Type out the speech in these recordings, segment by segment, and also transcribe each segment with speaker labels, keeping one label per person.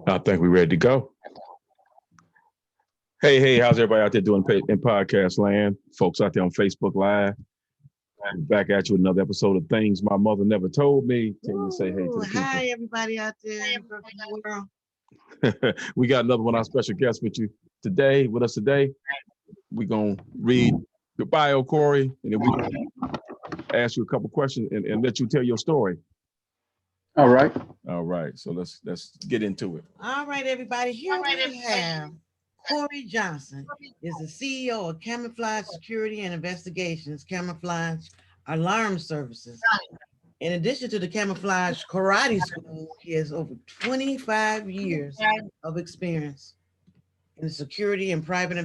Speaker 1: I think we're ready to go. Hey, how's everybody out there doing in podcast land? Folks out there on Facebook Live. Back at you with another episode of Things My Mother Never Told Me.
Speaker 2: Ooh,
Speaker 1: Say hey to the
Speaker 2: hi, everybody out there in the world.
Speaker 1: people. We got another one of our special guests with you today. With us today, we're gonna read your bio, Khoury, and then we're gonna ask you a couple questions and let you tell your story.
Speaker 3: All right.
Speaker 1: All right. So let's get into it.
Speaker 2: All right, everybody. Here we have Khoury Johnson, is the CEO of Camouflage Security and Investigations, Camouflage Alarm Services. In addition to the Camouflage Karate School, he has over 25 years of experience in the security and private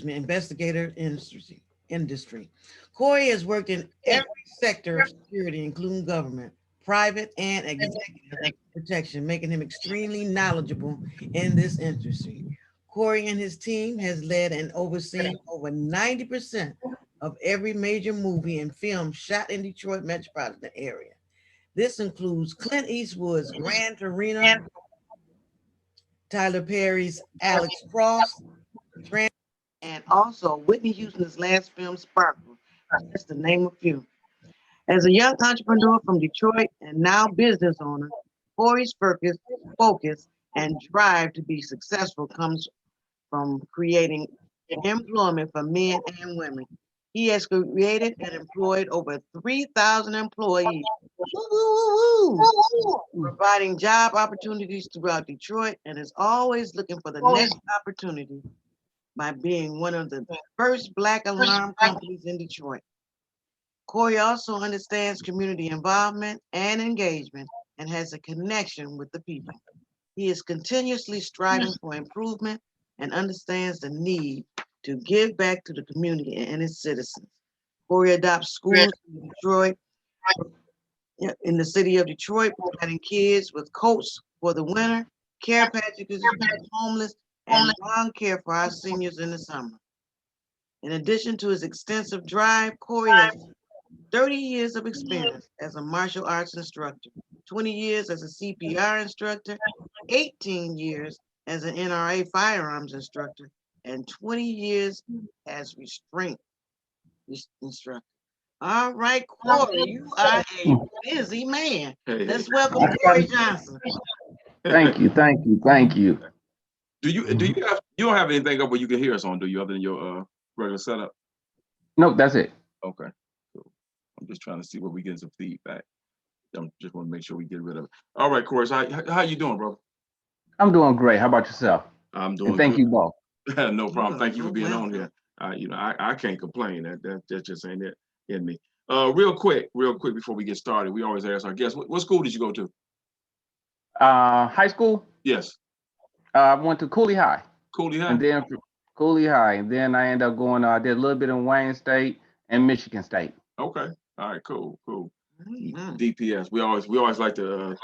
Speaker 2: investigator industry. Khoury has worked in every sector of security, including government, private, and executive protection, making him extremely knowledgeable in this industry. Khoury and his team has led and overseen over 90% of every major movie and film shot in Detroit metropolitan area. This includes Clint Eastwood's Gran Torino, Tyler Perry's Alex Cross, and also Whitney Houston's last film, Sparkle, just to name a few. As a young entrepreneur from Detroit and now business owner, Khoury's focus and drive to be successful comes from creating employment for men and women. He has created and employed over 3,000 employees, providing job opportunities throughout Detroit, and is always looking for the next opportunity by being one of the first Black alarm companies in Detroit. Khoury also understands community involvement and engagement and has a connection with the people. He is continuously striving for improvement and understands the need to give back to the community and its citizens. Khoury adopts schools in Detroit, in the city of Detroit, providing kids with coats for the winter, care packages for the homeless, and lawn care for our seniors in the summer. In addition to his extensive drive, Khoury has 30 years of experience as a martial arts instructor, 20 years as a CPR instructor, 18 years as an NRA firearms instructor, and 20 years as restraint instructor. All right, Khoury, you are a busy man. Let's welcome Khoury Johnson.
Speaker 3: Thank you.
Speaker 1: Do you don't have anything up where you can hear us on, do you, other than your regular setup?
Speaker 3: No, that's it.
Speaker 1: Okay. Cool. I'm just trying to see where we get some feedback. I just want to make sure we get rid of it. All right, Khoury, so how you doing, bro?
Speaker 3: I'm doing great. How about yourself?
Speaker 1: I'm doing
Speaker 3: and thank
Speaker 1: good.
Speaker 3: you both.
Speaker 1: No problem. Thank you for being on here. I can't complain. That just ain't it in me. Real quick before we get started, we always ask our guests, what school did you go to?
Speaker 3: High school?
Speaker 1: Yes.
Speaker 3: I went to Cooley High.
Speaker 1: Cooley High?
Speaker 3: And then Cooley High. And then I ended up going, I did a little bit in Wayne State and Michigan State.
Speaker 1: Okay. All right, cool. Mm-hmm. DPS. We always like to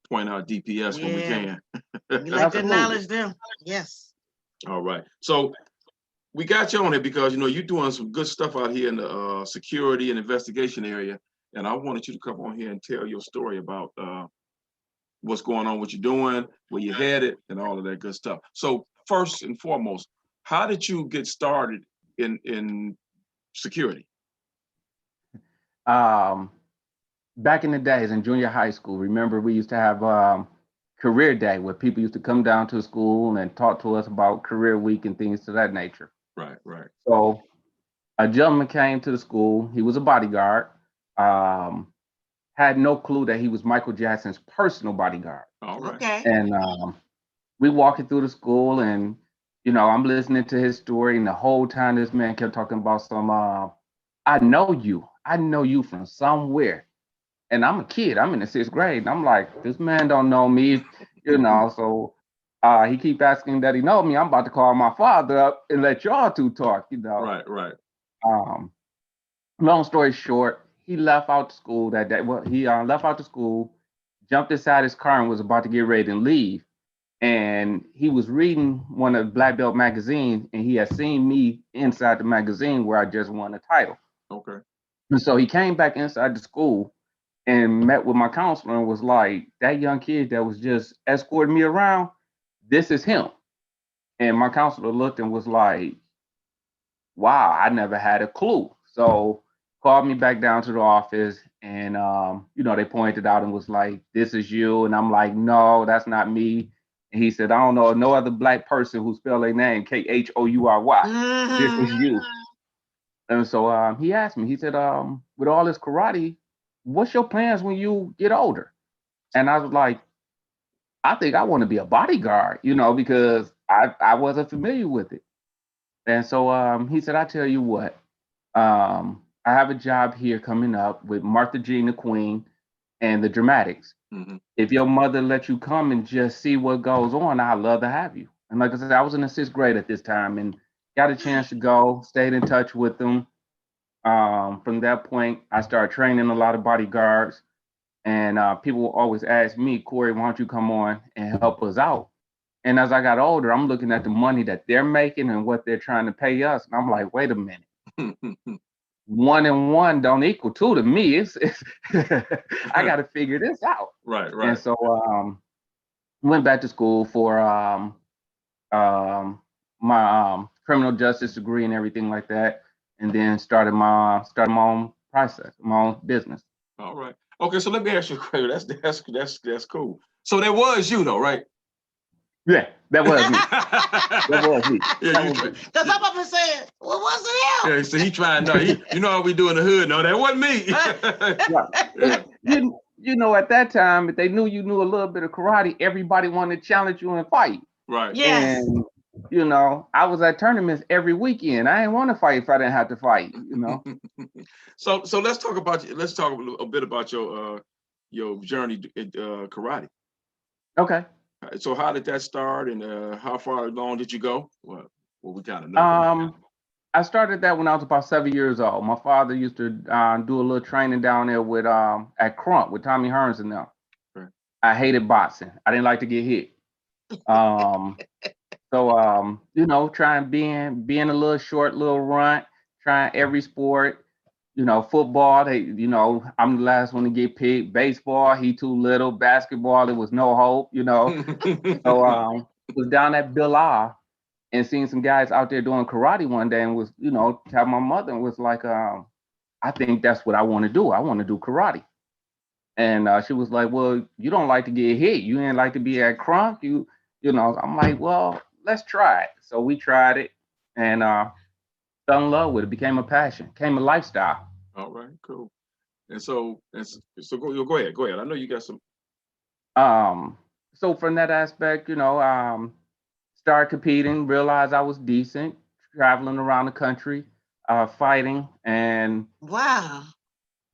Speaker 1: point out DPS when we can.
Speaker 2: We like to acknowledge them. Yes.
Speaker 1: All right. So we got you on it because you're doing some good stuff out here in the security and investigation area, and I wanted you to come on here and tell your story about what's going on, what you're doing, where you're headed, and all of that good stuff. So first and foremost, how did you get started in security?
Speaker 3: Back in the days in junior high school, remember we used to have career day where people used to come down to school and talk to us about career week and things to that nature.
Speaker 1: Right.
Speaker 3: So a gentleman came to the school. He was a bodyguard. Had no clue that he was Michael Jackson's personal bodyguard.
Speaker 1: All right.
Speaker 2: Okay.
Speaker 3: And we walking through the school, and I'm listening to his story, and the whole time this man kept talking about some. I know you from somewhere, and I'm a kid. I'm in the 6th grade, and I'm like, this man don't know me, So he keep asking that he know me. I'm about to call my father up and let y'all two talk.
Speaker 1: Right.
Speaker 3: Long story short, he left out the school that day. Well, he left out the school, jumped inside his car, and was about to get ready to leave. And he was reading one of Black Belt magazine, and he had seen me inside the magazine where I just won a title.
Speaker 1: Okay.
Speaker 3: And so he came back inside the school, and met with my counselor and was like, that young kid that was just escorting me around, this is him. And my counselor looked and was like, wow, I never had a clue. So called me back down to the office and they pointed out and was like, this is you. And I'm like, no, that's not me. And he said, I don't know no other black person who spelled their name Khoury. This is you. And so he asked me, he said, with all this karate, what's your plans when you get older? And I was like, I think I want to be a bodyguard, because I wasn't familiar with it. And so he said, I tell you what, I have a job here coming up with Martha Jean the Queen and the Dramatics.
Speaker 1: Mhm.
Speaker 3: If your mother let you come and just see what goes on, I'd love to have you. And like I said, I was in the 6th grade at this time and got a chance to go, stayed in touch with them. From that point, I started training a lot of bodyguards. And people will always ask me, Khoury, why don't you come on and help us out? And as I got older, I'm looking at the money that they're making and what they're trying to pay us. And I'm like, wait a minute. 1 and 1 don't equal 2 to me. It's I got to figure this out.
Speaker 1: Right,
Speaker 3: And
Speaker 1: right.
Speaker 3: so went back to school for my criminal justice degree and everything like that, and then started my own process, my own business.
Speaker 1: All right. Okay, so let me ask you a question. That's cool. So that was you though, right?
Speaker 3: Yeah, that was me. That was me.
Speaker 1: Yeah,
Speaker 3: That
Speaker 1: you
Speaker 3: was
Speaker 1: try,
Speaker 3: me.
Speaker 2: Cause some of them said, well, was it him?
Speaker 1: yeah, so he trying no, you know how we do in the hood. No, that wasn't me.
Speaker 3: Right.
Speaker 1: Yeah,
Speaker 3: At that time, if they knew you knew a little bit of karate, everybody wanted to challenge you and fight.
Speaker 1: right.
Speaker 2: Yes.
Speaker 3: And I was at tournaments every weekend. I didn't want to fight if I didn't have to fight.
Speaker 1: So let's talk about a bit about your journey in karate.
Speaker 3: Okay.
Speaker 1: So how did that start, and how far along did you go? Well, we kind of know.
Speaker 3: I started that when I was about 7 years old. My father used to do a little training down there with at Crump with Tommy Hearns and them.
Speaker 1: Right.
Speaker 3: I hated boxing. I didn't like to get hit. So trying being a little short, little runt, trying every sport. Football, I'm the last one to get picked. Baseball, he too little. Basketball, there was no hope. So was down at Bill R and seeing some guys out there doing karate one day and was, tell my mother and was like, I think that's what I want to do. I want to do karate. And she was like, well, you don't like to get hit. You ain't like to be at crunk. I'm like, well, let's try it. So we tried it and fell in love with it. Became a passion, became a lifestyle.
Speaker 1: All right, cool. And so go ahead. Go ahead. I know you got some.
Speaker 3: So from that aspect, started competing, realized I was decent, traveling around the country, fighting. And
Speaker 2: Wow.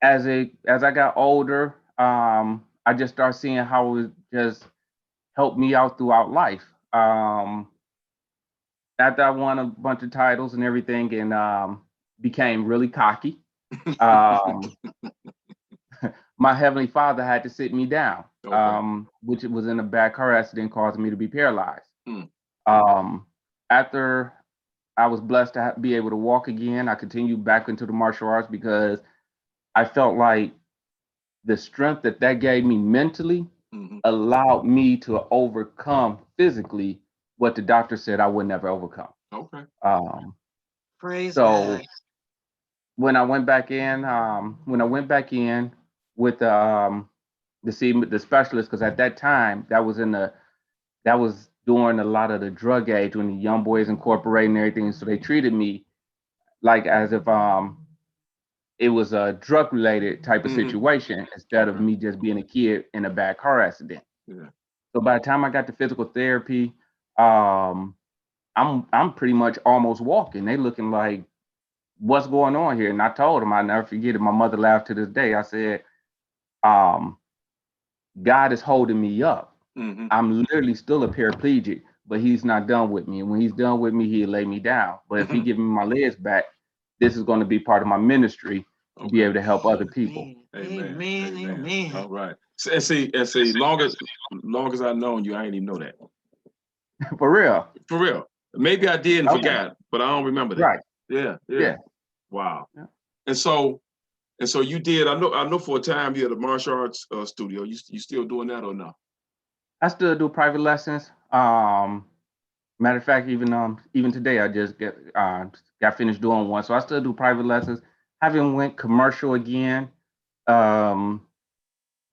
Speaker 3: as I got older, I just started seeing how it just helped me out throughout life. After I won a bunch of titles and everything, and became really cocky, um, my heavenly father had to sit me down,
Speaker 1: Okay.
Speaker 3: which was in a bad car accident, causing me to be paralyzed.
Speaker 1: Hmm.
Speaker 3: After I was blessed to be able to walk again, I continued back into the martial arts because I felt like the strength that gave me mentally allowed me to overcome physically what the doctor said I would never overcome.
Speaker 1: Okay.
Speaker 2: Praise
Speaker 3: So
Speaker 2: God.
Speaker 3: when I went back in, with to see the specialist, because at that time that was during a lot of the drug age when the Young Boys Incorporated and everything. So they treated me like as if it was a drug related type of situation instead of me just being a kid in a bad car accident.
Speaker 1: Yeah.
Speaker 3: So by the time I got to physical therapy, I'm pretty much almost walking. They looking like, what's going on here? And I told them, I never forget it. My mother laughed to this day. I said, God is holding me up. I'm literally still a paraplegic, but he's not done with me. And when he's done with me, he'll lay me down. But if he give me my legs back, this is going to be part of my ministry to be able to help other people.
Speaker 1: Amen.
Speaker 2: Amen.
Speaker 1: All right. And see, long as I've known you, I ain't even know that.
Speaker 3: For real.
Speaker 1: For real. Maybe I did and forgot, but I don't remember that.
Speaker 3: Right.
Speaker 1: Yeah.
Speaker 3: Yeah.
Speaker 1: Wow.
Speaker 3: Yeah.
Speaker 1: And so And so you did. I know for a time you had a martial arts studio. You still doing that or no?
Speaker 3: I still do private lessons. Matter of fact, even today I just got finished doing one, so I still do private lessons. Haven't went commercial again. Um,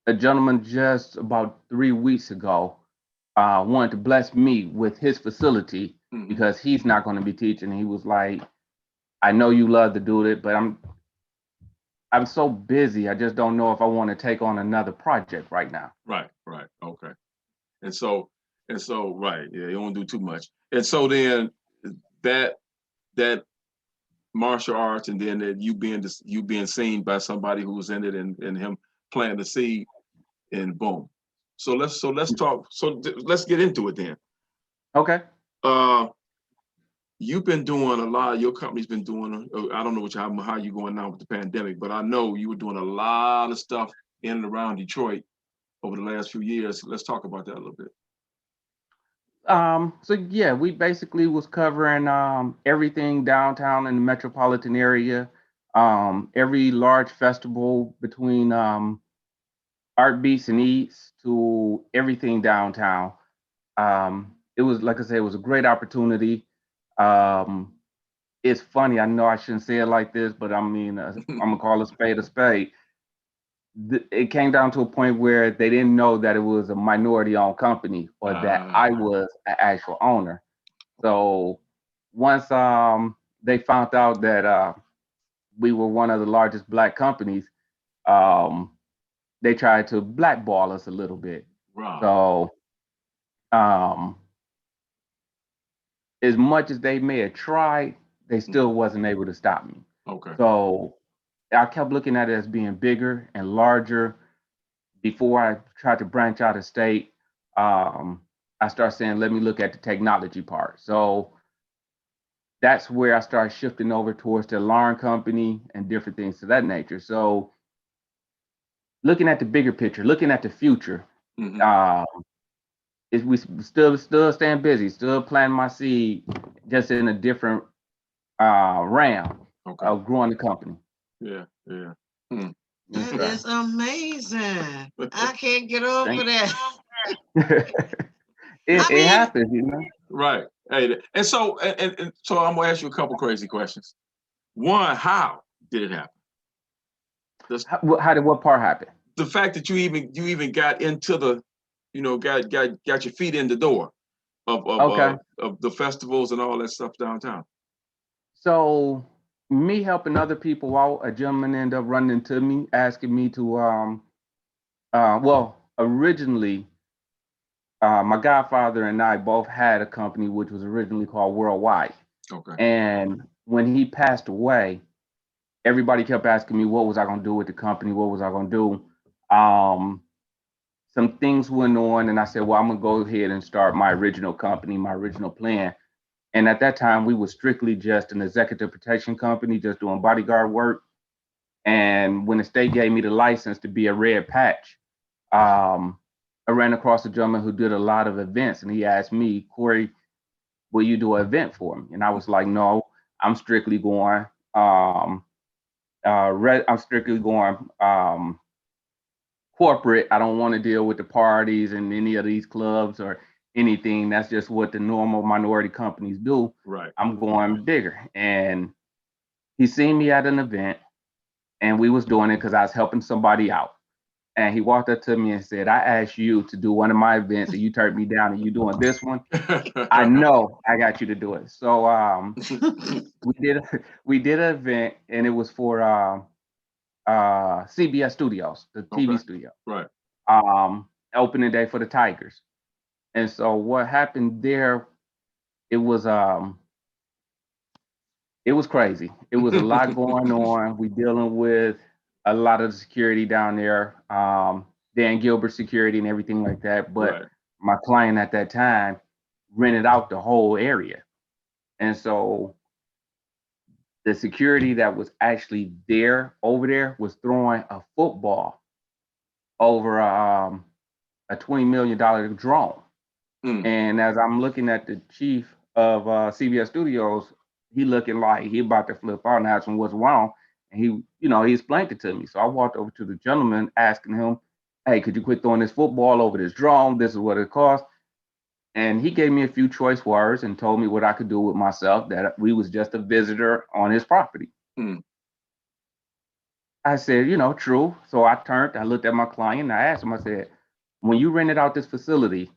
Speaker 3: a gentleman just about 3 weeks ago wanted to bless me with his facility because he's not going to be teaching. He was like, "I know you love to do it, but I'm so busy. I just don't know if I want to take on another project right now."
Speaker 1: Right. Okay. And so, right. Yeah, you don't do too much. And so then that martial arts, and then that you being seen by somebody who was in it, and him planting the seed, and boom. So let's talk. So let's get into it then.
Speaker 3: Okay.
Speaker 1: You've been doing a lot. Your company's been doing. I don't know how you going now with the pandemic, but I know you were doing a lot of stuff in and around Detroit over the last few years. Let's talk about that a little bit.
Speaker 3: So yeah, we basically was covering everything downtown in the metropolitan area. Every large festival between art beats and eats to everything downtown. It was, like I said, it was a great opportunity. Um, it's funny. I know I shouldn't say it like this, but I mean, I'm gonna call a spade a spade. It came down to a point where they didn't know that it was a minority-owned company or that I was an actual owner. So once they found out that we were one of the largest Black companies, um, they tried to blackball us a little bit.
Speaker 1: Wow.
Speaker 3: So as much as they may have tried, they still wasn't able to stop me.
Speaker 1: Okay.
Speaker 3: So I kept looking at it as being bigger and larger. Before I tried to branch out of state, I started saying, let me look at the technology part. So that's where I started shifting over towards the alarm company and different things of that nature. So looking at the bigger picture, looking at the future, is we still staying busy, still planting my seed, just in a different realm of growing the company.
Speaker 1: Yeah.
Speaker 2: That is amazing. I can't get over that.
Speaker 3: It happens, you know.
Speaker 1: Right. Hey, and so I'm gonna ask you a couple crazy questions. One, how did it happen?
Speaker 3: How did what part happen?
Speaker 1: The fact that you even got into the, got your feet in the door of the festivals and all that stuff downtown.
Speaker 3: So me helping other people out, a gentleman ended up running into me, asking me to well, originally my godfather and I both had a company which was originally called Worldwide.
Speaker 1: Okay.
Speaker 3: And when he passed away, everybody kept asking me what was I going to do with the company, what was I going to do. Some things went on, and I said, well, I'm going to go ahead and start my original company, my original plan. And at that time, we were strictly just an executive protection company, just doing bodyguard work. And when the state gave me the license to be a red patch, I ran across a gentleman who did a lot of events, and he asked me, Khoury, will you do an event for me? And I was like, no, I'm strictly going. I'm strictly going corporate. I don't want to deal with the parties and any of these clubs or anything. That's just what the normal minority companies do.
Speaker 1: Right.
Speaker 3: I'm going bigger. And he seen me at an event, and we was doing it because I was helping somebody out. And he walked up to me and said, I asked you to do one of my events and you turned me down, and you doing this one. I know I got you to do it. So we did an event, and it was for CBS Studios, the TV studio.
Speaker 1: Right.
Speaker 3: Opening day for the Tigers. And so what happened there, it was crazy. It was a lot going on. We dealing with a lot of the security down there, Dan Gilbert security and everything like that. But my client at that time rented out the whole area. And so the security that was actually over there was throwing a football over a $20 million drone. And as I'm looking at the chief of CBS Studios, he looking like he about to flip out and ask him what's wrong. And he explained it to me. So I walked over to the gentleman asking him, hey, could you quit throwing this football over this drone? This is what it costs. And he gave me a few choice words and told me what I could do with myself, that we was just a visitor on his property.
Speaker 1: Mm.
Speaker 3: I said, true. So I looked at my client and I asked him, I said, when you rented out this facility,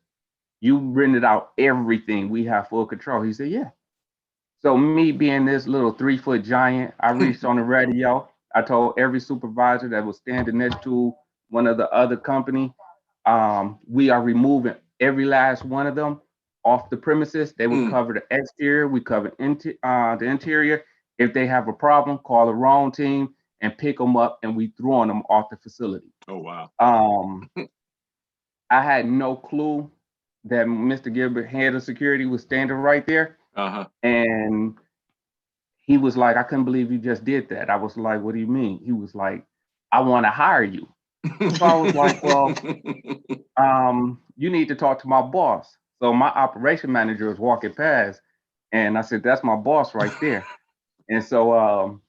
Speaker 3: you rented out everything. We have full control. He said, yeah. So me being this little 3-foot giant, I reached on the radio. I told every supervisor that was standing next to one of the other company, we are removing every last one of them off the premises. They would cover the exterior. We cover the interior. If they have a problem, call the wrong team and pick them up, and we throwing them off the facility.
Speaker 1: Oh, wow.
Speaker 3: I had no clue that Mr. Gilbert, head of security, was standing right there.
Speaker 1: Uh-huh.
Speaker 3: And he was like, I couldn't believe you just did that. I was like, what do you mean? He was like, I want to hire you. So I was like, well, you need to talk to my boss. So my operation manager was walking past, and I said, that's my boss right there. And so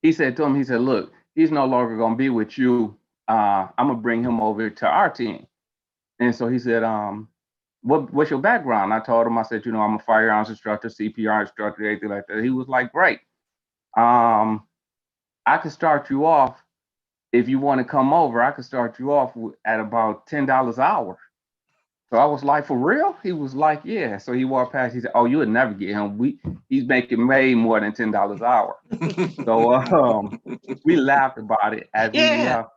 Speaker 3: he said to him, he said, look, he's no longer going to be with you. I'm going to bring him over to our team. And so he said, what's your background? I told him, I said, I'm a firearms instructor, CPR instructor, anything like that. He was like, great. I could start you off. If you want to come over, I could start you off at about $10 an hour. So I was like, for real? He was like, yeah. So he walked past. He said, oh, you would never get him. He's making way more than $10 an hour. So we laughed about it. As we left,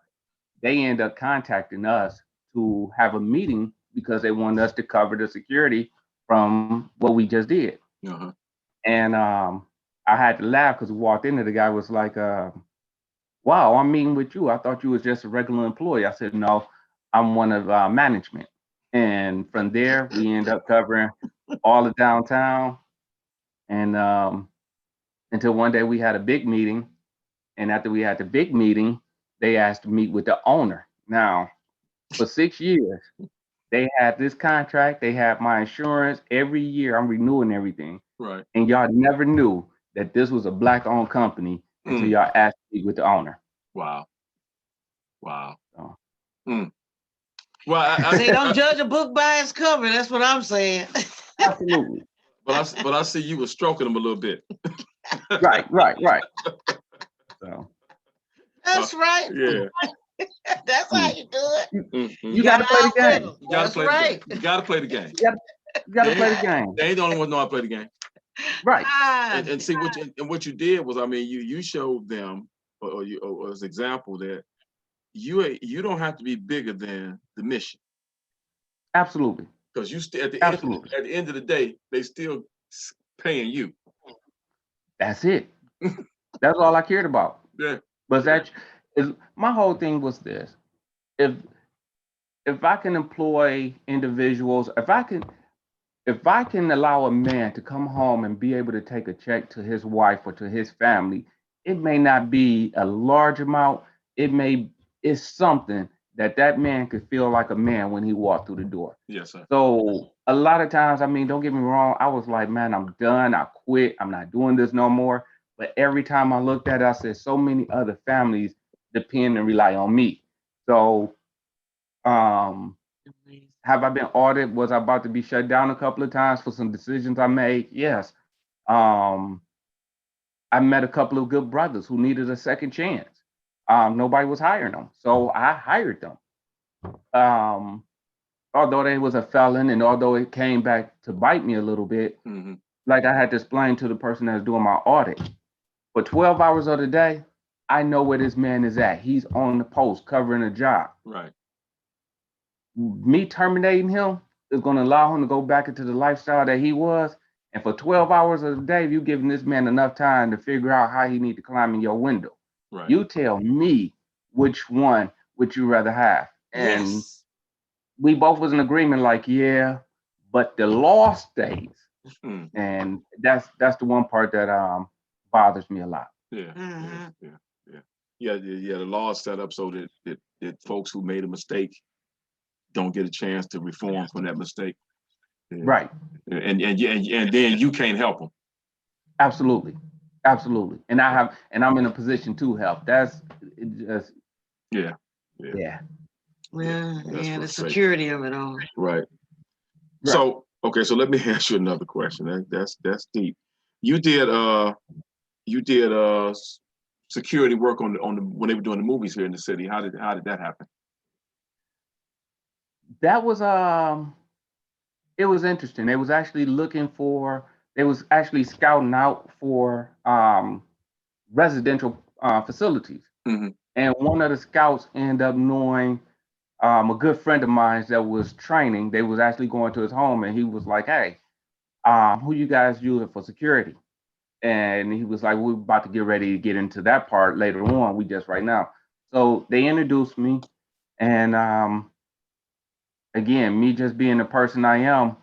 Speaker 3: they ended up contacting us to have a meeting because they wanted us to cover the security from what we just did.
Speaker 1: Uh-huh.
Speaker 3: And I had to laugh because we walked in there. The guy was like, wow, I'm meeting with you. I thought you was just a regular employee. I said, no, I'm one of management. And from there, we end up covering all of downtown. And until one day we had a big meeting. And after we had the big meeting, they asked to meet with the owner. Now, for 6 years, they had this contract. They had my insurance. Every year, I'm renewing everything.
Speaker 1: Right.
Speaker 3: And y'all never knew that this was a Black-owned company until y'all asked to meet with the owner.
Speaker 1: Wow. Wow.
Speaker 3: So.
Speaker 1: Well, I
Speaker 2: say don't judge a book by its cover. That's what I'm saying.
Speaker 3: Absolutely.
Speaker 1: But I see you were stroking them a little bit.
Speaker 3: Right. So.
Speaker 2: That's right.
Speaker 1: Yeah.
Speaker 2: That's how you do it.
Speaker 3: You got to play the game.
Speaker 1: You got to play the game. You got to play the game.
Speaker 3: You got to play the game.
Speaker 1: They ain't the only ones know how to play the game.
Speaker 3: Right.
Speaker 1: And see what you did was, I mean, you showed them, or as an example, that you don't have to be bigger than the mission.
Speaker 3: Absolutely.
Speaker 1: Because you at the end of the day, they still paying you.
Speaker 3: That's it. That's all I cared about.
Speaker 1: Yeah.
Speaker 3: But my whole thing was this: if I can employ individuals, if I can allow a man to come home and be able to take a check to his wife or to his family, it may not be a large amount. It's something that man could feel like a man when he walked through the door.
Speaker 1: Yes, sir.
Speaker 3: So a lot of times, I mean, don't get me wrong, I was like, man, I'm done. I quit. I'm not doing this no more. But every time I looked at it, I said, so many other families depend and rely on me. So have I been audited? Was I about to be shut down a couple of times for some decisions I made? Yes. I met a couple of good brothers who needed a second chance. Nobody was hiring them, so I hired them. Although they was a felon, and although it came back to bite me a little bit, like I had to explain to the person that's doing my audit, for 12 hours of the day, I know where this man is at. He's on the post covering a job.
Speaker 1: Right.
Speaker 3: Me terminating him is going to allow him to go back into the lifestyle that he was. And for 12 hours of the day, you're giving this man enough time to figure out how he need to climb in your window. Right. You tell me which one would you rather have. And we both was in agreement, like, yeah, but the law stays. And that's the one part that bothers me a lot.
Speaker 1: Yeah. The law is set up so that folks who made a mistake don't get a chance to reform from that mistake. Yeah.
Speaker 3: Right.
Speaker 1: And then you can't help them.
Speaker 3: Absolutely. Absolutely. And I'm in a position to help. That's it just,
Speaker 1: Yeah.
Speaker 3: yeah.
Speaker 2: Yeah,
Speaker 1: That's
Speaker 2: yeah, the
Speaker 1: frustrating.
Speaker 2: security of it all.
Speaker 1: Right.
Speaker 3: Right.
Speaker 1: So, okay, so let me ask you another question. That's deep. You did security work on the when they were doing the movies here in the city. How did that happen?
Speaker 3: That was it was interesting. They was actually scouting out for residential facilities.
Speaker 1: Mhm.
Speaker 3: And one of the scouts ended up knowing a good friend of mine that was training. They was actually going to his home, and he was like, "Hey, who you guys using for security?" And he was like, "We're about to get ready to get into that part later on. We just right now." So they introduced me, and again, me just being the person I am,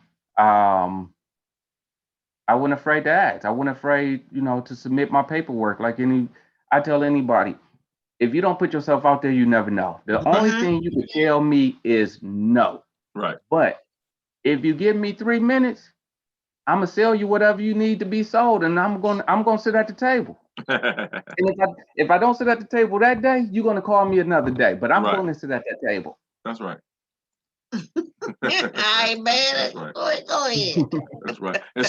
Speaker 3: I wasn't afraid to ask. I wasn't afraid, to submit my paperwork. I tell anybody, if you don't put yourself out there, you never know. The only
Speaker 2: Mhm.
Speaker 3: thing you can tell me is no.
Speaker 1: Right.
Speaker 3: But if you give me 3 minutes, I'm gonna sell you whatever you need to be sold, and I'm gonna sit at the table. And if I don't sit at the table that day, you're gonna call me another day. But I'm
Speaker 1: Right.
Speaker 3: going to sit at that table.
Speaker 1: That's right.
Speaker 2: I ain't mad.
Speaker 1: That's right.
Speaker 2: Go ahead.
Speaker 1: That's right. And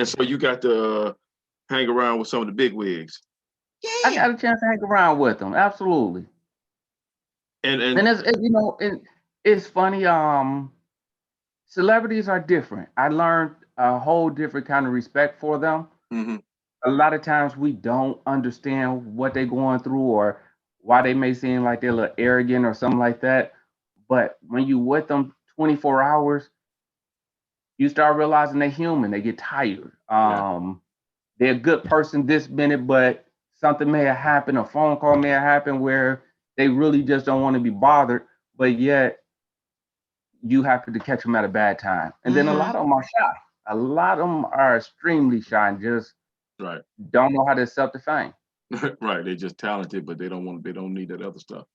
Speaker 1: so you got to hang around with some of the big wigs.
Speaker 3: I
Speaker 2: Yeah.
Speaker 3: got a chance to hang around with them, absolutely.
Speaker 1: And
Speaker 3: And it's funny. Celebrities are different. I learned a whole different kind of respect for them.
Speaker 1: mhm.
Speaker 3: A lot of times we don't understand what they're going through or why they may seem like they're a little arrogant or something like that. But when you with them 24 hours, you start realizing they're human. They get tired.
Speaker 1: Yeah.
Speaker 3: They're a good person this minute, but something may have happened, a phone call may have happened where they really just don't want to be bothered, but yet you happen to catch them at a bad time. And then a
Speaker 2: Mhm.
Speaker 3: lot of them are shy. A lot of them are extremely shy and just
Speaker 1: Right.
Speaker 3: don't know how to accept the fame.
Speaker 1: Right. They're just talented, but they don't need that other stuff.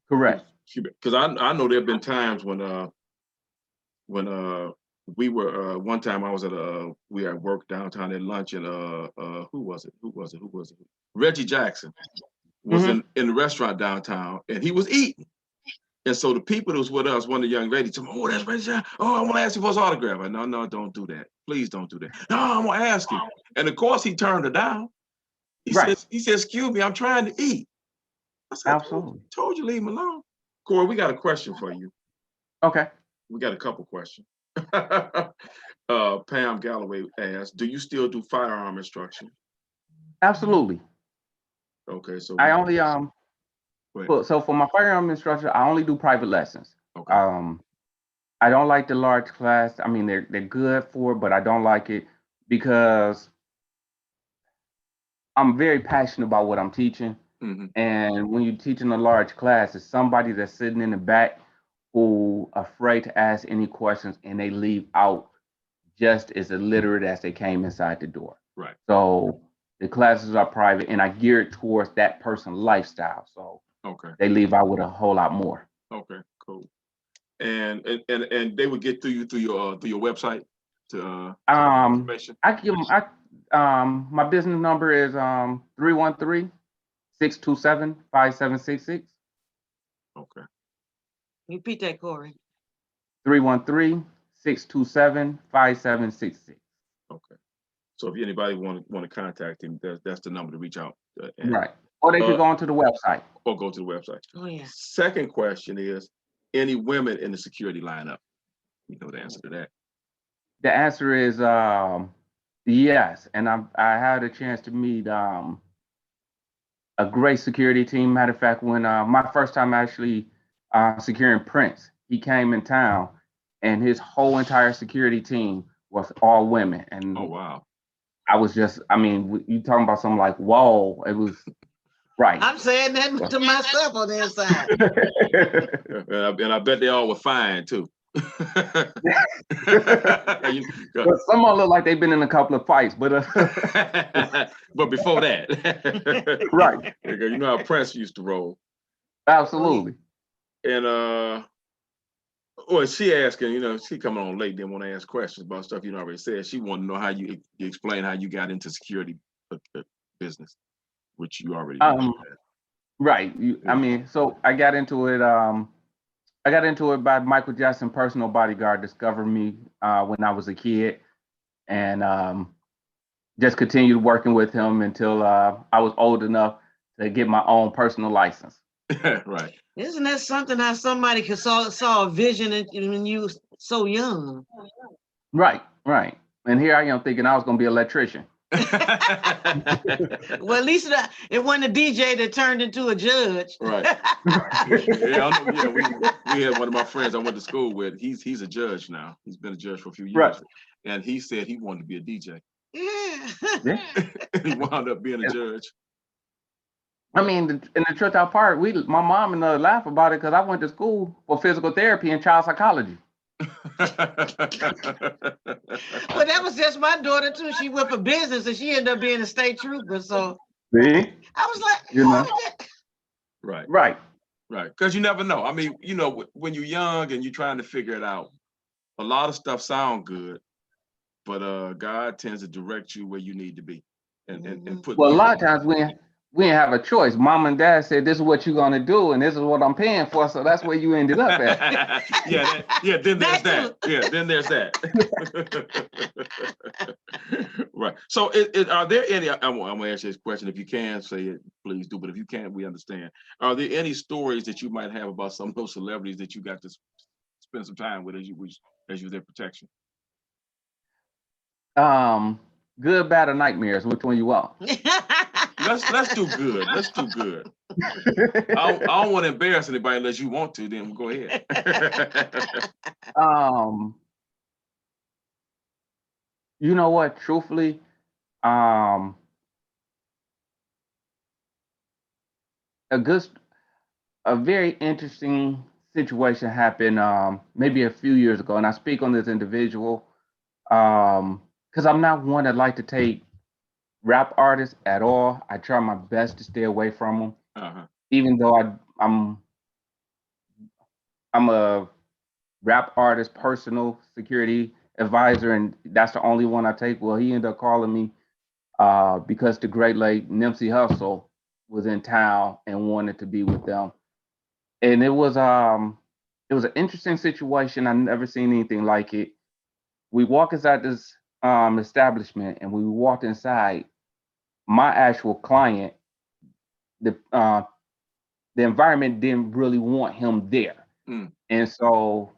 Speaker 3: Correct.
Speaker 1: Because I know there have been times when we were one time I was we were at work downtown at lunch and who was it? Reggie Jackson was
Speaker 3: Hmm.
Speaker 1: in the restaurant downtown and he was eating. And so the people that was with us, one of the young ladies told me, "Oh, that's Reggie Jackson. Oh, I want to ask you for his autograph." I no, don't do that. Please don't do that. No, I want to ask him. And of course he turned her down.
Speaker 3: Right.
Speaker 1: He says, "Excuse me, I'm trying to eat." I said,
Speaker 3: Absolutely.
Speaker 1: told you leave him alone. Corey, we got a question for you.
Speaker 3: Okay.
Speaker 1: We got a couple questions. Pam Galloway asked, "Do you still do firearm instruction?"
Speaker 3: Absolutely.
Speaker 1: Okay, so
Speaker 3: I
Speaker 1: we
Speaker 3: only
Speaker 1: go ahead.
Speaker 3: so for my firearm instructor, I only do private lessons.
Speaker 1: Okay,
Speaker 3: I don't like the large class. I mean, they're good for it, but I don't like it because I'm very passionate about what I'm teaching.
Speaker 1: hmm
Speaker 3: And when you're teaching a large class, it's somebody that's sitting in the back who afraid to ask any questions and they leave out just as illiterate as they came inside the door.
Speaker 1: right.
Speaker 3: So the classes are private and I gear it towards that person's lifestyle. So
Speaker 1: Okay,
Speaker 3: they leave out with a whole lot more.
Speaker 1: okay, cool. And they would get to you through your website to some information.
Speaker 3: I give them my business number is 313-627-5766.
Speaker 1: Okay,
Speaker 2: Repeat that, Corey.
Speaker 3: 313-627-5766.
Speaker 1: okay. So if anybody want to contact him, that's the number to reach out and
Speaker 3: Right. Or they could
Speaker 1: uh,
Speaker 3: go onto the website.
Speaker 1: or go to the website.
Speaker 2: Oh yeah.
Speaker 1: Second question is, any women in the security lineup? You know the answer to that.
Speaker 3: The answer is yes. And I had a chance to meet a great security team. Matter of fact, when my first time actually securing Prince, he came in town, and his whole entire security team was all women.
Speaker 1: Oh
Speaker 3: And
Speaker 1: wow.
Speaker 3: I was just, I mean, you talking about something like, whoa, it was right.
Speaker 2: I'm saying that to myself on the inside.
Speaker 1: And I bet they all were fine too.
Speaker 3: But some of them look like they've been in a couple of fights, but
Speaker 1: but before that,
Speaker 3: right,
Speaker 1: you know how Prince used to roll.
Speaker 3: absolutely.
Speaker 1: And well, she asking, she coming on late, didn't want to ask questions about stuff you already said. She wanted to know how you explain how you got into security business, which you already know.
Speaker 3: Right. I
Speaker 1: Yeah.
Speaker 3: mean, so I got into it. I got into it by Michael Jackson personal bodyguard discovered me when I was a kid, and just continued working with him until I was old enough to get my own personal license.
Speaker 1: Right.
Speaker 2: Isn't that something how somebody could saw a vision when you was so young?
Speaker 3: Right. And here I am thinking I was going to be an electrician.
Speaker 2: Well, at least it wasn't a DJ that turned into a judge.
Speaker 1: Right. Yeah, I know. Yeah, we had one of my friends I went to school with. He's a judge now. He's been a judge for a few years,
Speaker 3: Right.
Speaker 1: and he said he wanted to be a DJ.
Speaker 2: Yeah.
Speaker 1: He wound up being a judge.
Speaker 3: I mean, in the truth out part, my mom and laugh about it because I went to school for physical therapy and child psychology.
Speaker 2: Well, that was just my daughter too. She went for business and she ended up being a state trooper. So
Speaker 3: See?
Speaker 2: I was like,
Speaker 3: You know?
Speaker 1: Right. Because you never know. I mean, when you're young and you're trying to figure it out, a lot of stuff sound good, but God tends to direct you where you need to be, and put.
Speaker 3: Well, a lot of times we didn't have a choice. Mom and dad said, "This is what you're gonna do, and this is what I'm paying for." So that's where you ended up at.
Speaker 1: Then there's that. Yeah, then there's that. Right. So, are there any? I'm gonna ask you this question. If you can say it, please do. But if you can't, we understand. Are there any stories that you might have about some of those celebrities that you got to spend some time with as you their protection?
Speaker 3: Good, bad, or nightmares? Which one you want?
Speaker 1: Let's do good. Let's do good. I don't want to embarrass anybody unless you want to. Then go ahead.
Speaker 3: You know what? Truthfully, a very interesting situation happened maybe a few years ago, and I speak on this individual because I'm not one that like to take rap artists at all. I try my best to stay away from them, even though I'm a rap artist, personal security advisor, and that's the only one I take. Well, he ended up calling me because the great late Nipsey Hussle was in town and wanted to be with them, and it was an interesting situation. I never seen anything like it. We walk inside this establishment, and we walked inside. My actual client, the environment didn't really want him there, and so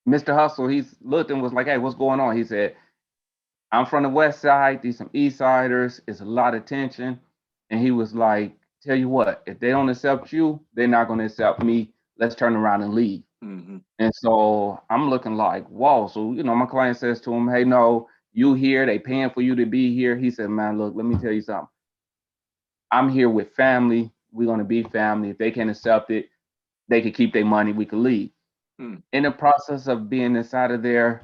Speaker 3: Mr. Hustle, he's looked and was like, "Hey, what's going on?" He said, "I'm from the West Side. These some East Siders. It's a lot of tension," and he was like, "Tell you what, if they don't accept you, they're not going to accept me. Let's turn around and leave." And so I'm looking like, whoa. So my client says to him, "Hey, no. You here, they paying for you to be here." He said, "Man, look, let me tell you something. I'm here with family. We're going to be family. If they can't accept it, they could keep their money. We could leave." In the process of being inside of there,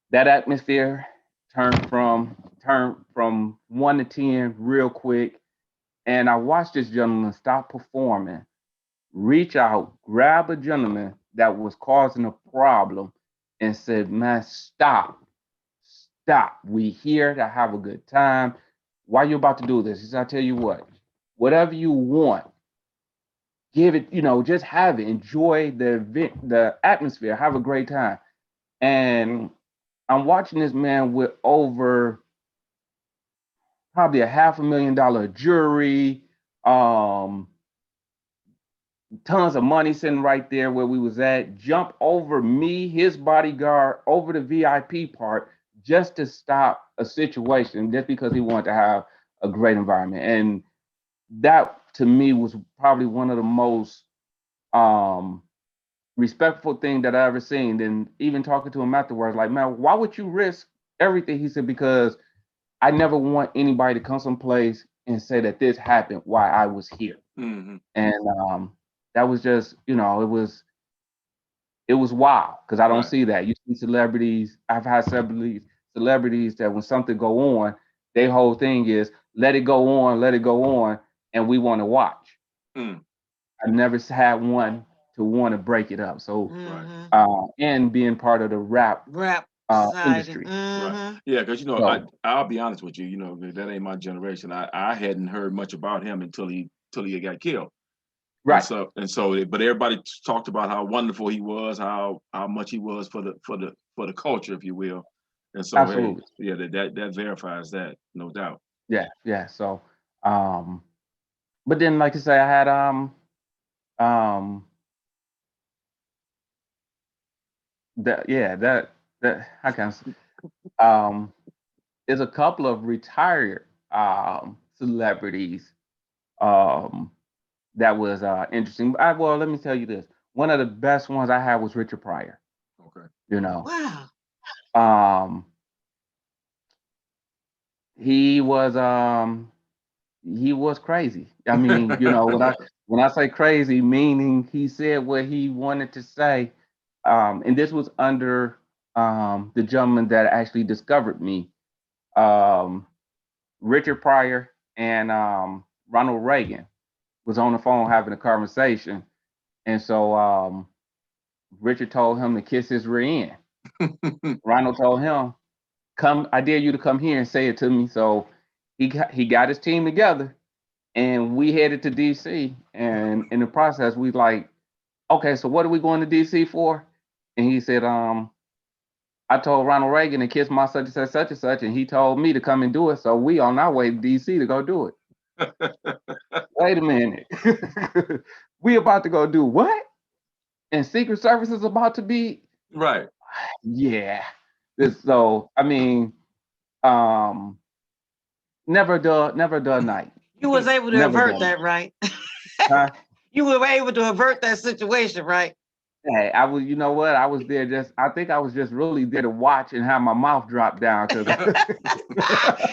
Speaker 3: that atmosphere turned from 1 to 10 real quick. And I watched this gentleman stop performing, reach out, grab a gentleman that was causing a problem, and said, "Man, stop. We here to have a good time. Why you about to do this?" He said, "I tell you what, whatever you want, give it, just have it. Enjoy the event, the atmosphere, have a great time." And I'm watching this man with over probably a $500,000 jury, tons of money sitting right there where we was at, jump over me, his bodyguard, over the VIP part, just to stop a situation, just because he wanted to have a great environment. And that to me was probably one of the most respectful thing that I ever seen. And even talking to him afterwards, like, "Man, why would you risk everything?" He said, "Because I never want anybody to come someplace and say that this happened while I was here." And that was just, it was wild because I don't see that. You see celebrities. I've had celebrities that when something go on, their whole thing is let it go on, and we want to watch. I never had one to want to break it up. So, and being part of the rap
Speaker 2: Society.
Speaker 3: industry.
Speaker 1: Right. Yeah, because
Speaker 3: So
Speaker 1: I'll be honest with you. That ain't my generation. I hadn't heard much about him until he got killed.
Speaker 3: right,
Speaker 1: But everybody talked about how wonderful he was, how much he was for the culture, if you will. And so, hey,
Speaker 3: absolutely.
Speaker 1: yeah, that verifies that, no doubt.
Speaker 3: Yeah, yeah. So, but then, like I say, I had um, that yeah, that I can is a couple of retired celebrities um that was interesting. Well, let me tell you this. One of the best ones I had was Richard Pryor.
Speaker 1: Okay.
Speaker 3: You know,
Speaker 2: Wow.
Speaker 3: um, he was crazy. I mean, when I say crazy, meaning he said what he wanted to say. And this was under the gentleman that actually discovered me, um, Richard Pryor and Ronald Reagan was on the phone having a conversation, and so Richard told him to kiss his rear end. Ronald told him, "Come, I dare you to come here and say it to me." So he got his team together, and we headed to DC. And in the process, we like, okay, so what are we going to DC for? And he said, I told Ronald Reagan to kiss my such and such, and he told me to come and do it. So we on our way to DC to go do it. Wait a minute. We about to go do what? And Secret Service is about to be,
Speaker 1: Right.
Speaker 3: yeah. So I mean, um, never dull night.
Speaker 2: You was able to
Speaker 3: Never
Speaker 2: avert
Speaker 3: dull
Speaker 2: that,
Speaker 3: night.
Speaker 2: right?
Speaker 3: Huh?
Speaker 2: You were able to avert that situation, right?
Speaker 3: Hey, I was, you know what? I was there I think I was just really there to watch and have my mouth drop down because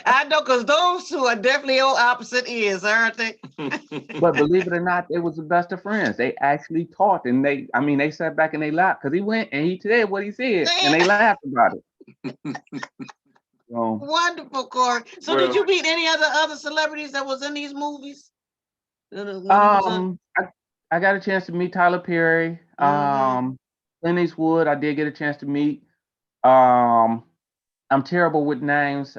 Speaker 2: I know, because those two are definitely on opposite ends, aren't they?
Speaker 3: but believe it or not, they was the best of friends. They actually talked and they sat back and they laughed because he went and he said what he said and they laughed about it. So,
Speaker 2: Wonderful, Khoury. So did
Speaker 1: Well,
Speaker 2: you meet any other celebrities that was in these movies? When you was
Speaker 3: I got a chance to meet Tyler Perry, Clint Eastwood. I did get a chance to meet. Um, I'm terrible with names.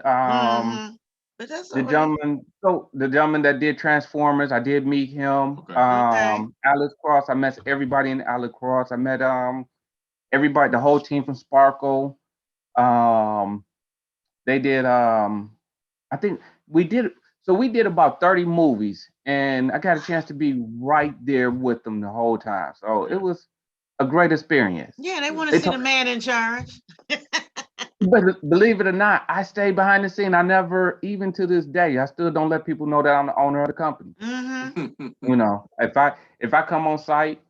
Speaker 2: But that's
Speaker 3: The
Speaker 2: all right.
Speaker 3: gentleman, the gentleman that did Transformers, I did meet him.
Speaker 1: Okay.
Speaker 2: Okay.
Speaker 3: Alex Cross, I met everybody in Alex Cross. I met everybody, the whole team from Sparkle. Um, they did I think we did about 30 movies, and I got a chance to be right there with them the whole time. So
Speaker 1: Okay.
Speaker 3: it was a great experience.
Speaker 2: Yeah, they want to
Speaker 3: They
Speaker 2: see the
Speaker 3: told,
Speaker 2: man in charge.
Speaker 3: but believe it or not, I stayed behind the scene. I never, even to this day, I still don't let people know that I'm the owner of the company. If I come on site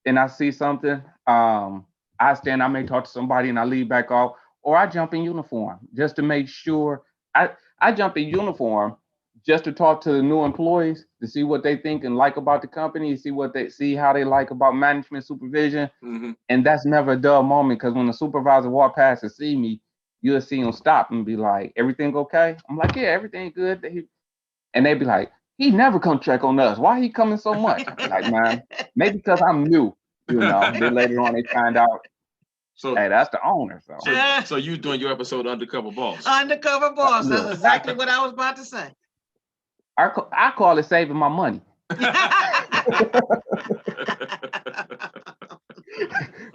Speaker 3: and I see something, I may talk to somebody and I leave back off, or I jump in uniform just to make sure. I jump in uniform just to talk to the new employees to see what they think and like about the company, see how they like about management supervision, and that's never a dull moment because when the supervisor walk past and see me, you'll see him stop and be like, "Everything okay?" I'm like, "Yeah, everything good." And they be like, "He never come check on us. Why he coming so much?" I'm like, "Man, maybe because I'm new, Then later on they find out,
Speaker 1: So,
Speaker 3: hey, that's the owner.
Speaker 1: so you doing your episode Undercover Boss?
Speaker 2: Undercover boss. That's
Speaker 3: Look,
Speaker 2: exactly what I was about to say.
Speaker 3: I call it saving my money.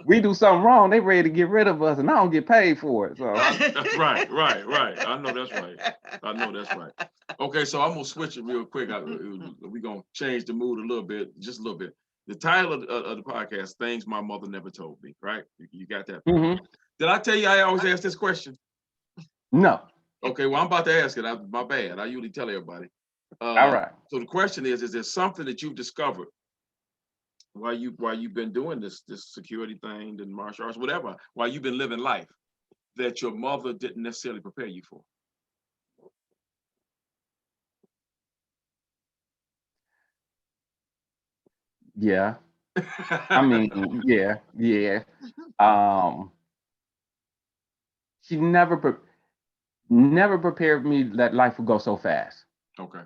Speaker 3: We do something wrong, they ready to get rid of us, and I don't get paid for it. So
Speaker 1: Right. I know that's right. Okay, so I'm gonna switch it real quick. We're gonna change the mood a little bit, just a little bit. The title of the podcast, Things My Mother Never Told Me, right? You got that? Did I tell you I always ask this question?
Speaker 3: no.
Speaker 1: Okay, well, I'm about to ask it. My bad. I usually tell everybody.
Speaker 3: All right.
Speaker 1: So the question is there something that you've discovered while you've been doing this security thing, the martial arts, whatever, while you've been living life that your mother didn't necessarily prepare you for?
Speaker 3: Yeah. I mean, yeah. Um, she never prepared me that life would go so fast.
Speaker 1: Okay.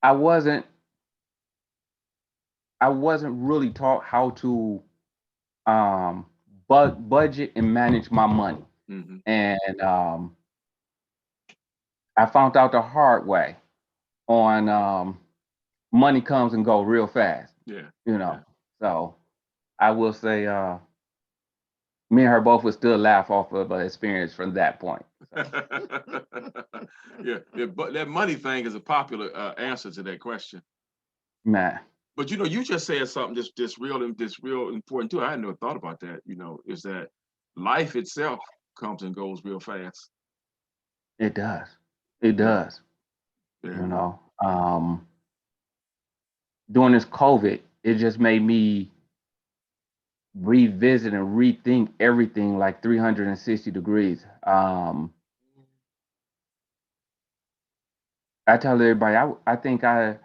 Speaker 3: I wasn't really taught how to budget and manage my money.
Speaker 1: Mhm.
Speaker 3: And I found out the hard way on money comes and go real fast,
Speaker 1: Yeah.
Speaker 3: you know. So I will say me and her both would still laugh off of an experience from that point.
Speaker 1: Yeah, but that money thing is a popular answer to that question.
Speaker 3: Man,
Speaker 1: But you know, you just said something just real important too. I had never thought about that. You know, is that life itself comes and goes real fast.
Speaker 3: it does. It
Speaker 1: Yeah,
Speaker 3: does.
Speaker 1: yeah.
Speaker 3: You know, during this COVID, it just made me revisit and rethink everything like 360 degrees. I tell everybody, I think I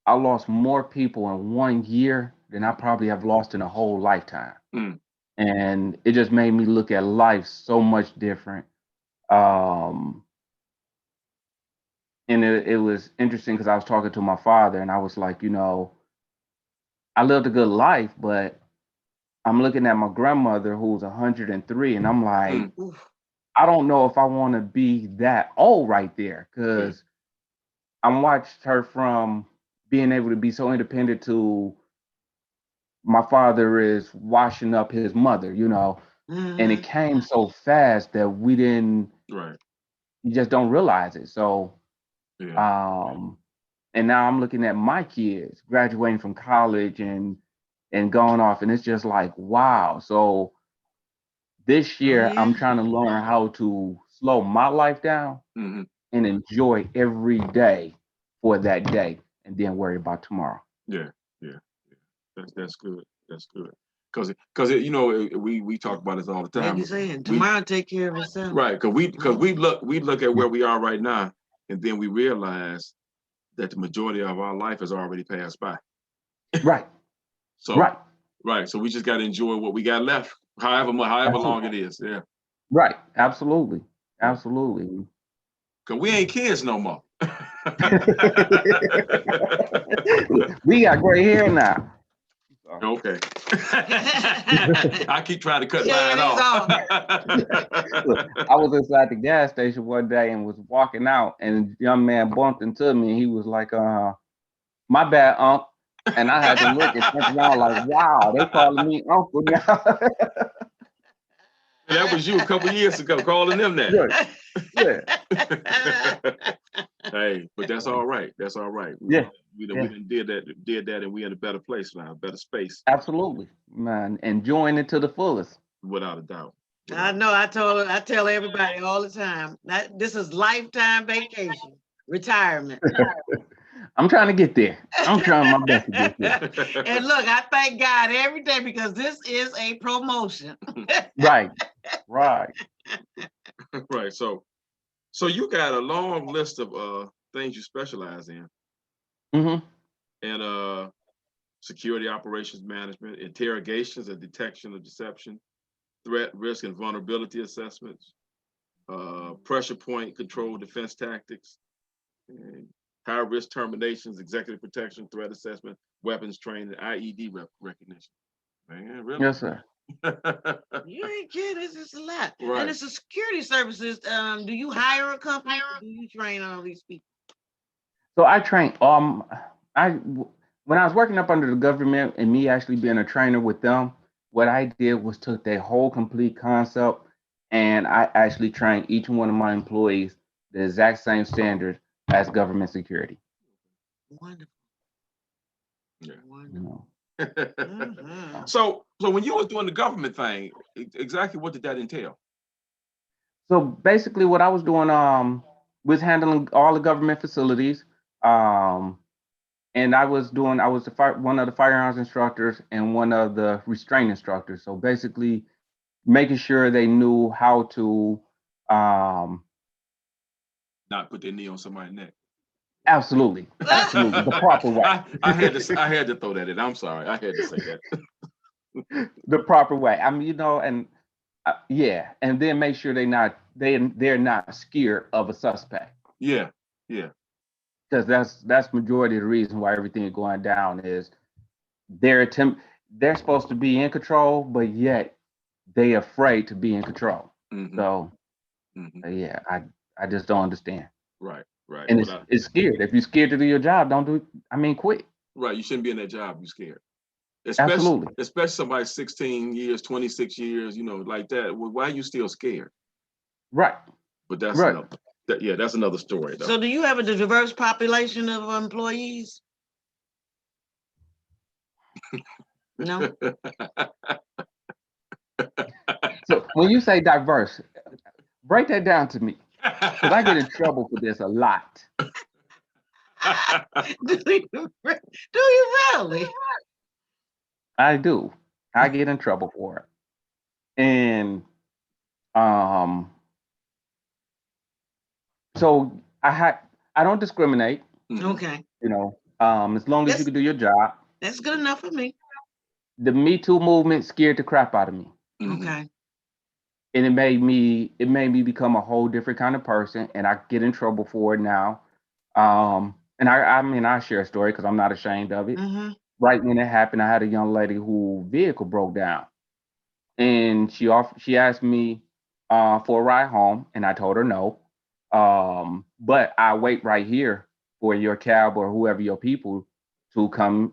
Speaker 3: lost more people in 1 year than I probably have lost in a whole lifetime.
Speaker 1: Mm.
Speaker 3: And it just made me look at life so much different. Um, and it was interesting because I was talking to my father and I was like, you know, I lived a good life, but I'm looking at my grandmother who's 103, and I'm like,
Speaker 1: Mm.
Speaker 2: Oof.
Speaker 3: I don't know if I want to be that old right there
Speaker 1: Yeah.
Speaker 3: because I'm watched her from being able to be so independent to my father is washing up his mother, you know, and it
Speaker 2: Mhm.
Speaker 3: came so fast that
Speaker 1: Right.
Speaker 3: you just don't realize it. So,
Speaker 1: Yeah.
Speaker 3: and now I'm looking at my kids graduating from college and going off, and it's just like, wow. So this
Speaker 2: Oh
Speaker 3: year
Speaker 2: yeah.
Speaker 3: I'm trying to learn how to slow my life down
Speaker 1: Hmm.
Speaker 3: and enjoy every day for that day and then worry about tomorrow.
Speaker 1: Yeah. Yeah. That's good. That's good. Because you know we talk about this all the
Speaker 2: Like
Speaker 1: time.
Speaker 2: you saying,
Speaker 1: We
Speaker 2: tomorrow take care of itself.
Speaker 1: right because we look at where we are right now, and then we realize that the majority of our life has already passed by.
Speaker 3: Right,
Speaker 1: So
Speaker 3: right,
Speaker 1: right, so we just got to enjoy what we got left, however long
Speaker 3: absolutely,
Speaker 1: it is. Yeah,
Speaker 3: right, absolutely,
Speaker 1: yeah.
Speaker 3: absolutely.
Speaker 1: Because we ain't kids no more.
Speaker 3: We got gray hair now. So,
Speaker 1: Okay. I keep trying to cut
Speaker 2: Yeah,
Speaker 1: mine
Speaker 2: it is
Speaker 1: off.
Speaker 2: all.
Speaker 3: look, I was inside the gas station one day and was walking out, and a young man bumped into me, and he was like, my bad, Unc." And I had to look and think around like, wow, they calling me uncle now.
Speaker 1: That was you a couple years ago calling them that.
Speaker 3: Good. Yeah.
Speaker 1: Hey, but that's all right. That's all right.
Speaker 3: Yeah.
Speaker 1: We
Speaker 3: Yeah.
Speaker 1: done did that, and we in a better place now, a better space,
Speaker 3: Absolutely. Man. Enjoying it to the fullest.
Speaker 1: without a doubt.
Speaker 2: I know. I tell everybody all the time. This is lifetime vacation, retirement.
Speaker 3: I'm trying to get there. I'm trying my best to get there.
Speaker 2: And look, I thank God every day because this is a promotion.
Speaker 3: Right. Right.
Speaker 1: Right. So you got a long list of things you specialize in,
Speaker 3: Hmm.
Speaker 1: and security operations management, interrogations and detection of deception, threat, risk, and vulnerability assessments, pressure point control defense tactics, and high risk terminations, executive protection, threat assessment, weapons training, IED recognition. Man, really?
Speaker 3: Yes, sir.
Speaker 2: You ain't kidding. This is a lot.
Speaker 1: Right.
Speaker 2: And it's a security services. Do you hire a company or do you train all these people?
Speaker 3: So I train. I when I was working up under the government and me actually being a trainer with them, what I did was took their whole complete concept and I actually trained each one of my employees the exact same standard as government security.
Speaker 2: Wonderful.
Speaker 1: Yeah.
Speaker 3: You
Speaker 2: Wonderful.
Speaker 3: know.
Speaker 2: Mhm.
Speaker 1: So when you was doing the government thing, exactly what did that entail?
Speaker 3: So basically, what I was doing was handling all the government facilities. Um, and I was one of the firearms instructors and one of the restraint instructors. So basically, making sure they knew how to um,
Speaker 1: Not put their knee on somebody's neck.
Speaker 3: absolutely, absolutely the proper way,
Speaker 1: I had to throw that in. I'm sorry. I had to say that.
Speaker 3: the proper way. I mean, you know, and yeah, and then make sure they're not scared of a suspect
Speaker 1: Yeah. Yeah.
Speaker 3: because that's majority of the reason why everything is going down is they're supposed to be in control, but yet they afraid to be in control.
Speaker 1: Mhm.
Speaker 3: So
Speaker 1: Mhm.
Speaker 3: yeah, I just don't understand.
Speaker 1: Right. Right.
Speaker 3: And
Speaker 1: Without,
Speaker 3: it's scared. If you're scared to do your job, don't do it. I mean, quit.
Speaker 1: right. You shouldn't be in that job. You scared.
Speaker 3: Absolutely.
Speaker 1: Especially somebody 16 years, 26 years, like that. Well, why are you still scared?
Speaker 3: Right.
Speaker 1: But that's
Speaker 3: Right.
Speaker 1: another. That's another story, though.
Speaker 2: So do you have a diverse population of employees? No?
Speaker 3: So when you say diverse, break that down to me. Because I get in trouble for this a lot.
Speaker 2: Do you really?
Speaker 3: I do. I get in trouble for it. And um so I don't discriminate,
Speaker 2: Okay.
Speaker 3: as long as you
Speaker 2: That's
Speaker 3: can do your job.
Speaker 2: that's good enough for me.
Speaker 3: The Me Too movement scared the crap out of me.
Speaker 1: Mhm.
Speaker 2: Okay.
Speaker 3: And it made me become a whole different kind of person, and I get in trouble for it now. And I mean I share a story because I'm not ashamed of it.
Speaker 2: Mm-hmm.
Speaker 3: Right when it happened, I had a young lady whose vehicle broke down, and she asked me for a ride home, and I told her no. But I wait right here for your cab or whoever your people to come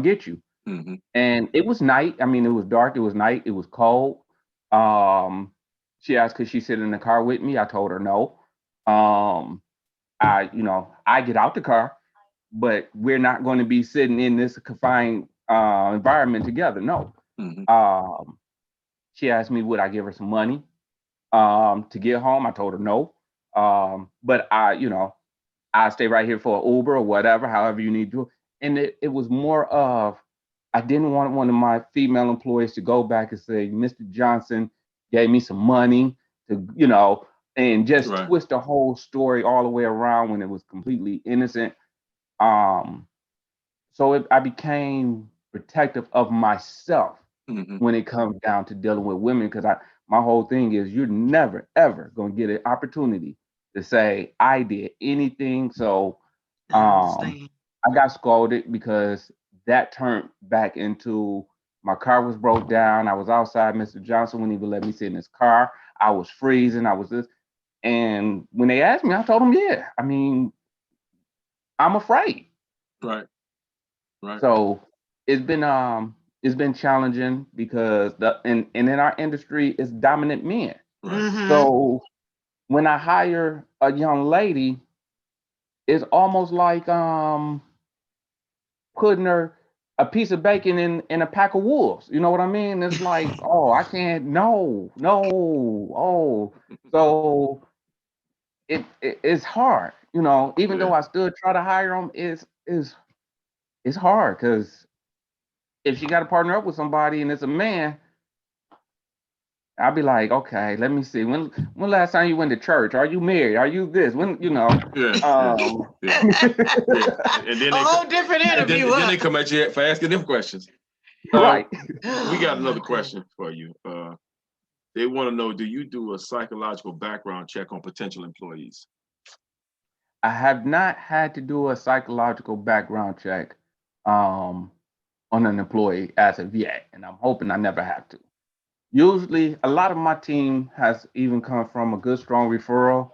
Speaker 3: get you.
Speaker 1: Mhm.
Speaker 3: And it was night. I mean, it was dark. It was night. It was cold. Um, she asked could she sit in the car with me. I told her no. Um, I get out the car, but we're not going to be sitting in this confined environment together. No.
Speaker 1: Mhm.
Speaker 3: Um, she asked me would I give her some money to get home. I told her no. But I stay right here for an Uber or whatever, however you need to. And it was more of I didn't want one of my female employees to go back and say, Mr. Johnson gave me some money and just
Speaker 1: Right.
Speaker 3: twist the whole story all the way around when it was completely innocent. Um, so I became protective of myself
Speaker 1: Mhm.
Speaker 3: when it comes down to dealing with women because my whole thing is you're never ever gonna get an opportunity to say I did anything. So
Speaker 2: I
Speaker 3: um
Speaker 2: understand.
Speaker 3: I got scolded because that turned back into my car was broke down. I was outside. Mr. Johnson wouldn't even let me sit in his car. I was freezing. I was this. And when they asked me, I told them, yeah. I mean, I'm afraid.
Speaker 1: Right. Right.
Speaker 3: So it's been challenging because and in our industry it's dominant men.
Speaker 1: Right.
Speaker 2: Mm-hmm.
Speaker 3: So when I hire a young lady, it's almost like putting her a piece of bacon in a pack of wolves. You know what I mean? It's like, oh, I can't, no, oh. So it's hard, even though
Speaker 1: Yeah.
Speaker 3: I still try to hire them, it's hard because if she got to partner up with somebody and it's a man, I'll be like, okay, let me see. When last time you went to church? Are you married? Are you this?
Speaker 1: Yeah. Yeah.
Speaker 3: Um,
Speaker 1: Yeah. Yeah. And then
Speaker 2: A
Speaker 1: they
Speaker 2: whole different interview.
Speaker 1: then they come at you for asking them questions.
Speaker 3: right.
Speaker 1: We got
Speaker 2: Oh,
Speaker 1: another
Speaker 2: my
Speaker 1: question for you. They want to know, do you do a psychological background check on potential employees?
Speaker 3: I have not had to do a psychological background check um, on an employee as of yet, and I'm hoping I never have to. Usually, a lot of my team has even come from a good, strong referral,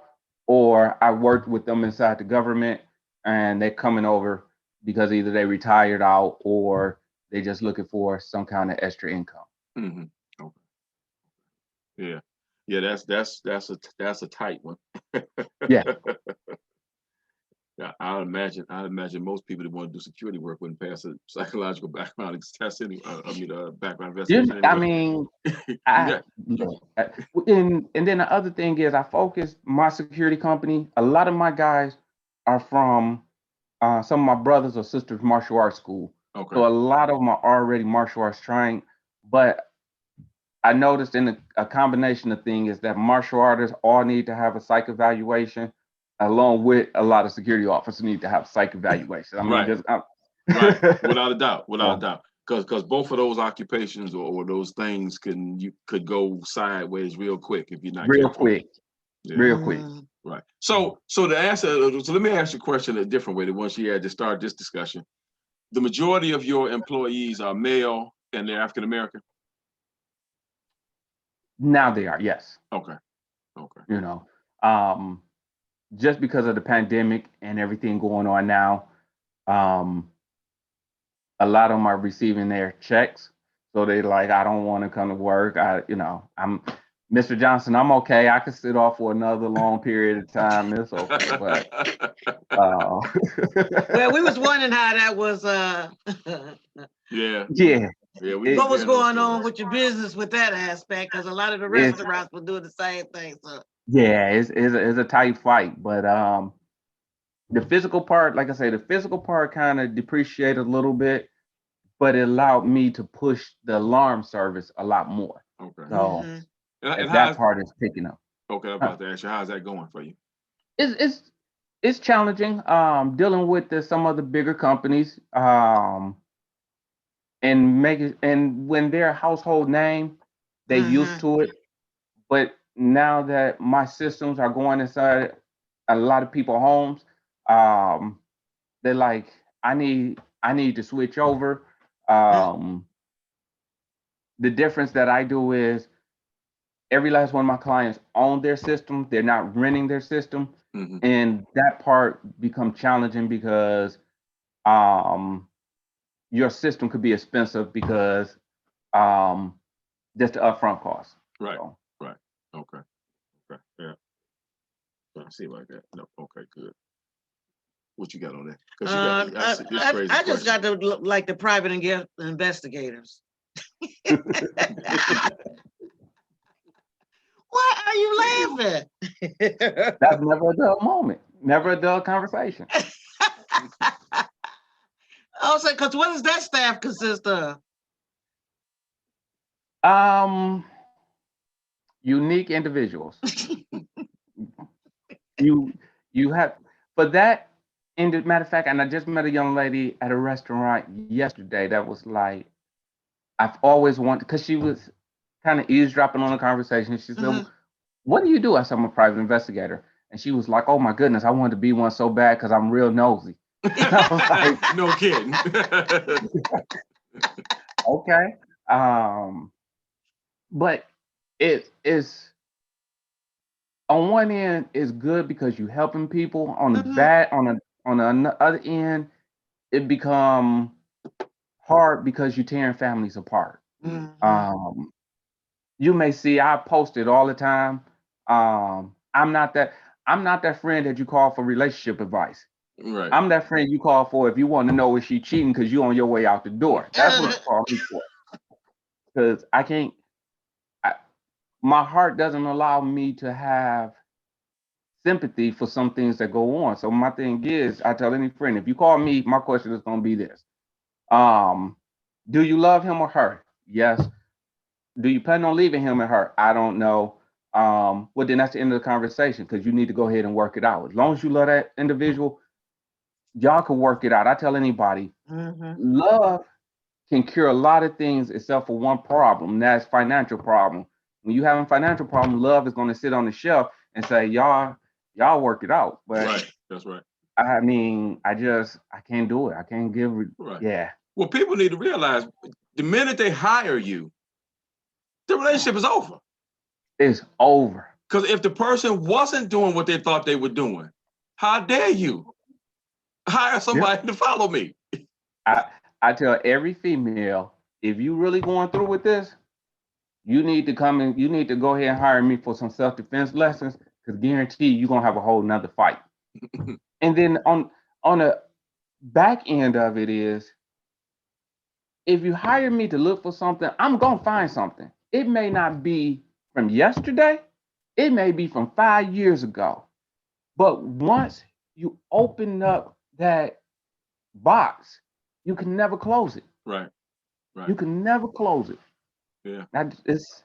Speaker 3: or I worked with them inside the government, and they're coming over because either they retired out or they just looking for some kind of extra income.
Speaker 1: Hmm. Okay. Yeah. Yeah, that's a tight one.
Speaker 3: Yeah,
Speaker 1: Yeah, I'd imagine most people that want to do security work wouldn't pass a psychological background test anyway. Background investigation
Speaker 3: I
Speaker 1: anyway.
Speaker 3: mean,
Speaker 1: You
Speaker 3: I
Speaker 1: got
Speaker 3: look, and then the other thing is I focus my security company. A lot of my guys are from some of my brothers or sisters martial arts school.
Speaker 1: okay.
Speaker 3: So a lot of them are already martial arts trained. But I noticed in a combination of things is that martial artists all need to have a psych evaluation, along with a lot of security officers need to have psych evaluation. I mean,
Speaker 1: Right.
Speaker 3: just
Speaker 1: Right. Without a doubt. Without a
Speaker 3: so,
Speaker 1: doubt. Because both of those occupations or those things you could go sideways real quick if you're not
Speaker 3: real
Speaker 1: careful.
Speaker 3: quick,
Speaker 1: Yeah.
Speaker 3: real quick.
Speaker 2: Mm.
Speaker 1: Right. So the answer. So let me ask you a question a different way. The one she had to start this discussion. The majority of your employees are male and they're African American.
Speaker 3: Now they are, yes.
Speaker 1: Okay. Okay.
Speaker 3: You know, just because of the pandemic and everything going on now, a lot of them are receiving their checks. So they like, I don't want to come to work. I'm Mr. Johnson, I'm okay. I can sit off for another long period of time. It's okay. But
Speaker 2: Well, we was wondering how that was
Speaker 1: yeah.
Speaker 3: yeah,
Speaker 1: Yeah. We
Speaker 2: what was
Speaker 1: hearing those
Speaker 2: going on
Speaker 1: stories.
Speaker 2: with your business with that aspect, because a lot of the
Speaker 3: It's-
Speaker 2: restaurants were doing the same thing. So
Speaker 3: yeah, it's a tight fight. But the physical part, like I say, the physical part kind of depreciated a little bit, but it allowed me to push the alarm service a lot more.
Speaker 1: Okay.
Speaker 3: So
Speaker 2: Mhm.
Speaker 1: And
Speaker 3: that part is picking up.
Speaker 1: okay, I'm about to ask you, how's that going for you?
Speaker 3: It's challenging dealing with some of the bigger companies and when they're a household name, they used to it. But now that my systems are going inside a lot of people's homes, they're like, I need to switch over. Um, the difference that I do is every last one of my clients own their system. They're not renting their system.
Speaker 1: Mhm.
Speaker 3: And that part becomes challenging because your system could be expensive because just the upfront cost.
Speaker 1: Right.
Speaker 3: So,
Speaker 1: Right. Okay. Okay. Yeah. I see like that. No. Okay. Good. What you got on that? Because you got this crazy
Speaker 2: I just
Speaker 1: question.
Speaker 2: got to look like the private investigators. Why are you laughing?
Speaker 3: that's never a dull moment, never a dull conversation.
Speaker 2: Also, because what does that staff consist of?
Speaker 3: Unique individuals. you you have for that. In the matter of fact, and I just met a young lady at a restaurant yesterday that was like, I've always wanted, because she was kind of eavesdropping on the conversation. She said,
Speaker 2: Mhm.
Speaker 3: "What do you do?" I said, "I'm a private investigator." And she was like, "Oh my goodness, I wanted to be one so bad because I'm real nosy." I was like,
Speaker 1: No kidding.
Speaker 3: okay. But it is, on one end it's good because you're helping people. On the
Speaker 2: Mhm.
Speaker 3: bad, on the other end, it become hard because you're tearing families apart.
Speaker 2: Mhm.
Speaker 3: Um, you may see I post it all the time. I'm not that friend that you call for relationship advice.
Speaker 1: Right.
Speaker 3: I'm that friend you call for if you want to know if she cheating because you on your way out the door. That's what you call me for. Because my heart doesn't allow me to have sympathy for some things that go on. So my thing is, I tell any friend, if you call me, my question is going to be this: do you love him or her? Yes. Do you plan on leaving him or her? I don't know. Well, then that's the end of the conversation because you need to go ahead and work it out. As long as you love that individual, y'all can work it out. I tell anybody,
Speaker 2: Mhm.
Speaker 3: love can cure a lot of things except for one problem, and that's financial problem. When you have a financial problem, love is going to sit on the shelf and say, y'all work it out. But
Speaker 1: Right. That's right.
Speaker 3: I mean, I can't do it. I can't give.
Speaker 1: Right.
Speaker 3: Yeah,
Speaker 1: Well, people need to realize the minute they hire you, the relationship is over.
Speaker 3: it's over.
Speaker 1: Because if the person wasn't doing what they thought they were doing, how dare you hire somebody to follow me?
Speaker 3: I tell every female, if you really going through with this, you need to come and you need to go ahead and hire me for some self-defense lessons, because guarantee you're gonna have a whole nother fight. And then on the back end of it is, if you hire me to look for something, I'm gonna find something. It may not be from yesterday, it may be from 5 years ago. But once you open up that box, you can never close it.
Speaker 1: Right. Right.
Speaker 3: You can never close it.
Speaker 1: Yeah.
Speaker 3: It's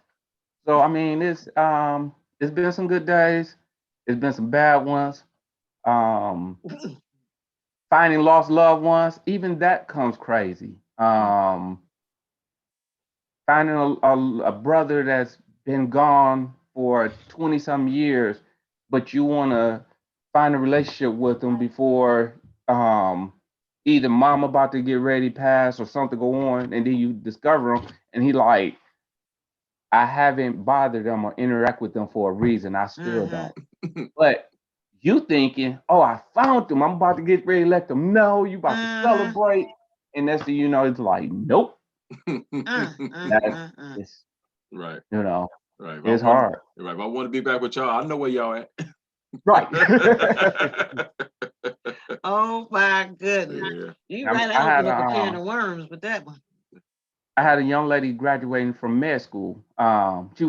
Speaker 3: so I mean it's been some good days, it's been some bad ones. Um Finding lost loved ones, even that comes crazy. Finding a brother that's been gone for 20 some years, but you want to find a relationship with them before either mom about to get ready to pass or something go on, and then you discover him and he like, I haven't bothered them or interact with them for a reason. I still don't.
Speaker 2: Mhm.
Speaker 3: But you thinking, oh, I found them. I'm about to get ready to let them know. You about to
Speaker 2: Mhm.
Speaker 3: celebrate. And that's the, it's like, nope. That's
Speaker 2: Mm.
Speaker 3: it's
Speaker 1: Right,
Speaker 3: you know,
Speaker 1: right. If I
Speaker 3: it's
Speaker 1: want,
Speaker 3: hard.
Speaker 1: right, if I want to be back with y'all, I know where y'all at.
Speaker 3: Right.
Speaker 2: Oh my goodness.
Speaker 1: Yeah.
Speaker 2: You right to open up a can of worms with that one.
Speaker 3: I had a young lady graduating from med school. She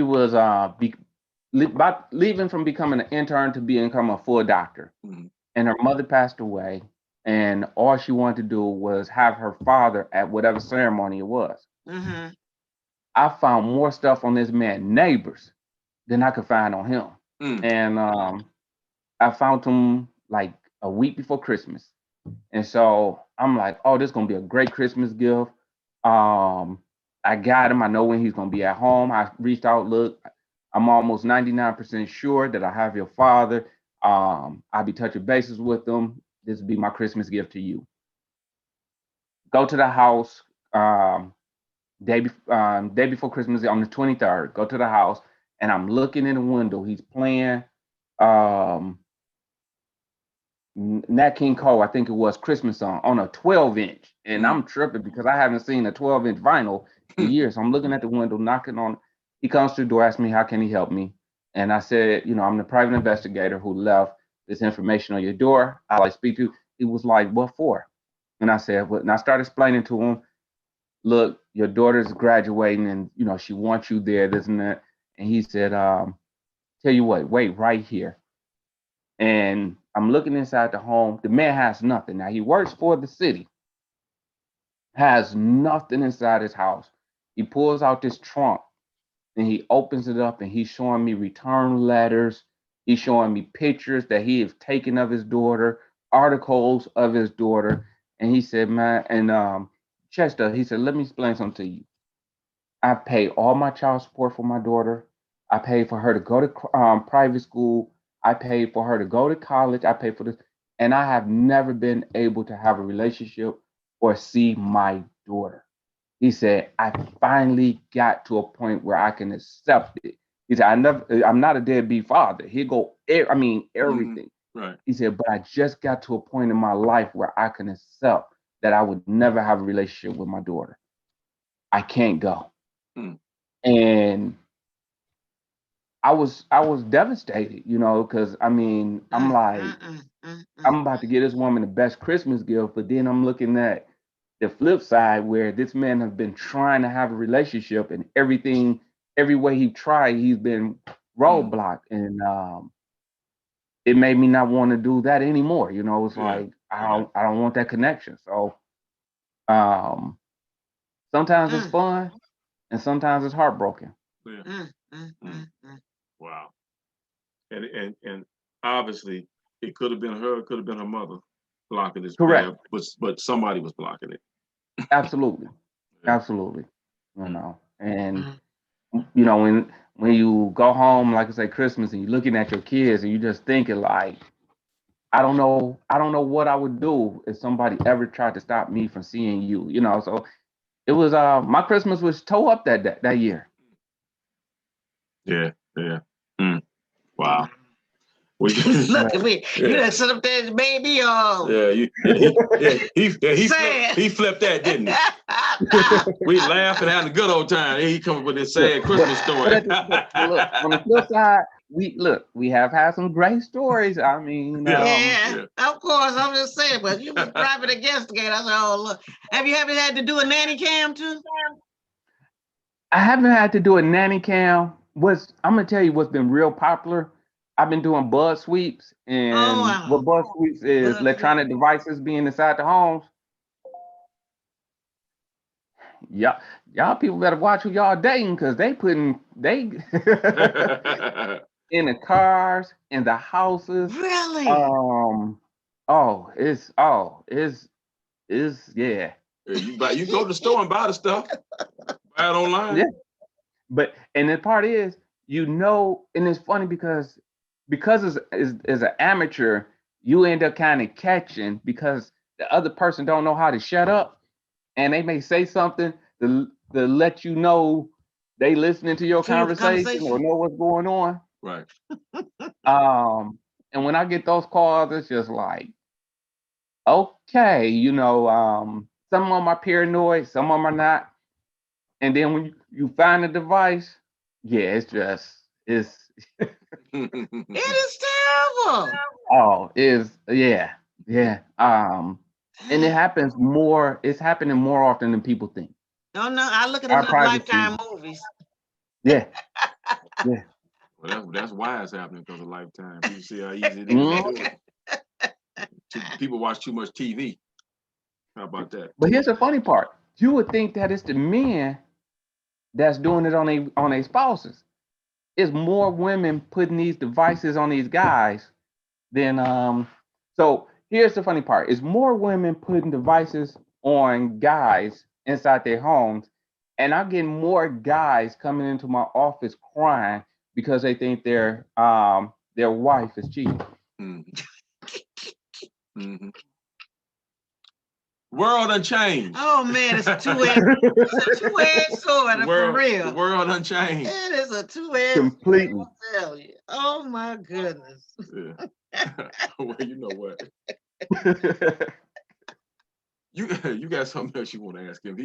Speaker 3: was about leaving from becoming an intern to become a full doctor.
Speaker 1: Mhm.
Speaker 3: And her mother passed away, and all she wanted to do was have her father at whatever ceremony it was.
Speaker 2: Mm-hmm.
Speaker 3: I found more stuff on this man's neighbors than I could find on him.
Speaker 1: Mm.
Speaker 3: And I found him like a week before Christmas. And so I'm like, oh, this is gonna be a great Christmas gift. I got him. I know when he's gonna be at home. I reached out, look, I'm almost 99% sure that I have your father. I'll be touching bases with him. This will be my Christmas gift to you. Go to the house, day before Christmas on the 23rd. Go to the house, and I'm looking in the window. He's playing um, Nat King Cole, I think it was Christmas song on a 12-inch, and I'm tripping because I haven't seen a 12-inch vinyl in years. So I'm looking at the window, knocking on. He comes to the door, asks me, "How can he help me?" And I said, "I'm the private investigator who left this information on your door. I like speak to." He was like, "What for?" And I said, "What?" And I started explaining to him, "Look, your daughter's graduating, and she wants you there, this and that." And he said, "Tell you what, wait right here." And I'm looking inside the home. The man has nothing. Now he works for the city, has nothing inside his house. He pulls out this trunk and he opens it up and he's showing me return letters. He's showing me pictures that he has taken of his daughter, articles of his daughter. And he said, man, and Chester, he said, let me explain something to you. I pay all my child support for my daughter. I paid for her to go to private school. I paid for her to go to college. I paid for this. And I have never been able to have a relationship or see my daughter. He said, I finally got to a point where I can accept it. He said, I'm not a deadbeat father. He'll go, everything.
Speaker 1: Right.
Speaker 3: He said, but I just got to a point in my life where I can accept that I would never have a relationship with my daughter. I can't go.
Speaker 1: Mm.
Speaker 3: And I was devastated, because I'm like, I'm about to get this woman the best Christmas gift, but then I'm looking at the flip side where this man has been trying to have a relationship, and every way he tried, he's been roadblocked, and it made me not want to do that anymore. It's like I don't want that connection. So um, sometimes it's fun, and sometimes it's heartbroken.
Speaker 1: Yeah. Wow. And obviously it could have been her, it could have been her mother blocking this
Speaker 3: Correct.
Speaker 1: bad, but somebody was blocking it.
Speaker 3: Absolutely.
Speaker 1: Yeah.
Speaker 3: Absolutely. And when you go home, like I say, Christmas, and you're looking at your kids and you just thinking like, I don't know what I would do if somebody ever tried to stop me from seeing you. So it was my Christmas was tore up that year.
Speaker 1: Yeah. Wow. Well,
Speaker 2: Look at me. You done sit up there and made me all.
Speaker 1: he flipped that, didn't he? We laughing having a good old time. He come up with this sad Christmas story.
Speaker 3: But look, on the flip side, we have had some great stories. I mean,
Speaker 2: yeah, of course. I'm just saying, but you was private investigator. I said, oh look, have you ever had to do a nanny cam too?
Speaker 3: I haven't had to do a nanny cam. I'm gonna tell you what's been real popular. I've been doing bud sweeps, and what bud sweeps is electronic devices being inside the homes. Y'all people better watch who y'all dating, because they in the cars, in the houses.
Speaker 2: Really?
Speaker 3: It's yeah.
Speaker 1: You go to the store and buy the stuff. Buy it online.
Speaker 3: Yeah. But and the part is, and it's funny because as an amateur, you end up kind of catching, because the other person don't know how to shut up, and they may say something. to let you know they listening to your
Speaker 2: Hear the
Speaker 3: conversation or
Speaker 2: conversation.
Speaker 3: know what's going on.
Speaker 1: Right.
Speaker 3: And when I get those calls, it's just like, okay, some of them are paranoid, some of them are not. And then when you find a device, yeah, it's
Speaker 2: It is terrible.
Speaker 3: oh, yeah. And it happens more, it's happening more often than people think.
Speaker 2: Oh no, I look at
Speaker 3: Our
Speaker 2: enough
Speaker 3: privacy,
Speaker 2: Lifetime movies.
Speaker 3: yeah, yeah.
Speaker 1: Well, that's why it's happening because of Lifetime. People see how easy it is
Speaker 3: Mhm.
Speaker 1: to do it. People watch too much TV. How about that?
Speaker 3: But here's the funny part. You would think that it's the men that's doing it on their spouses. It's more women putting these devices on these guys than so here's the funny part. It's more women putting devices on guys inside their homes, and I'm getting more guys coming into my office crying because they think their wife is cheating.
Speaker 1: Mhm. Mhm. World unchanged.
Speaker 2: Oh man, it's a two-edged sword,
Speaker 1: The
Speaker 2: for
Speaker 1: world, the
Speaker 2: real.
Speaker 1: world unchanged.
Speaker 2: It is a two-edged sword,
Speaker 3: Completely.
Speaker 2: I tell you. Oh my goodness.
Speaker 1: Yeah. Well, you know what? You got something else you want to ask him?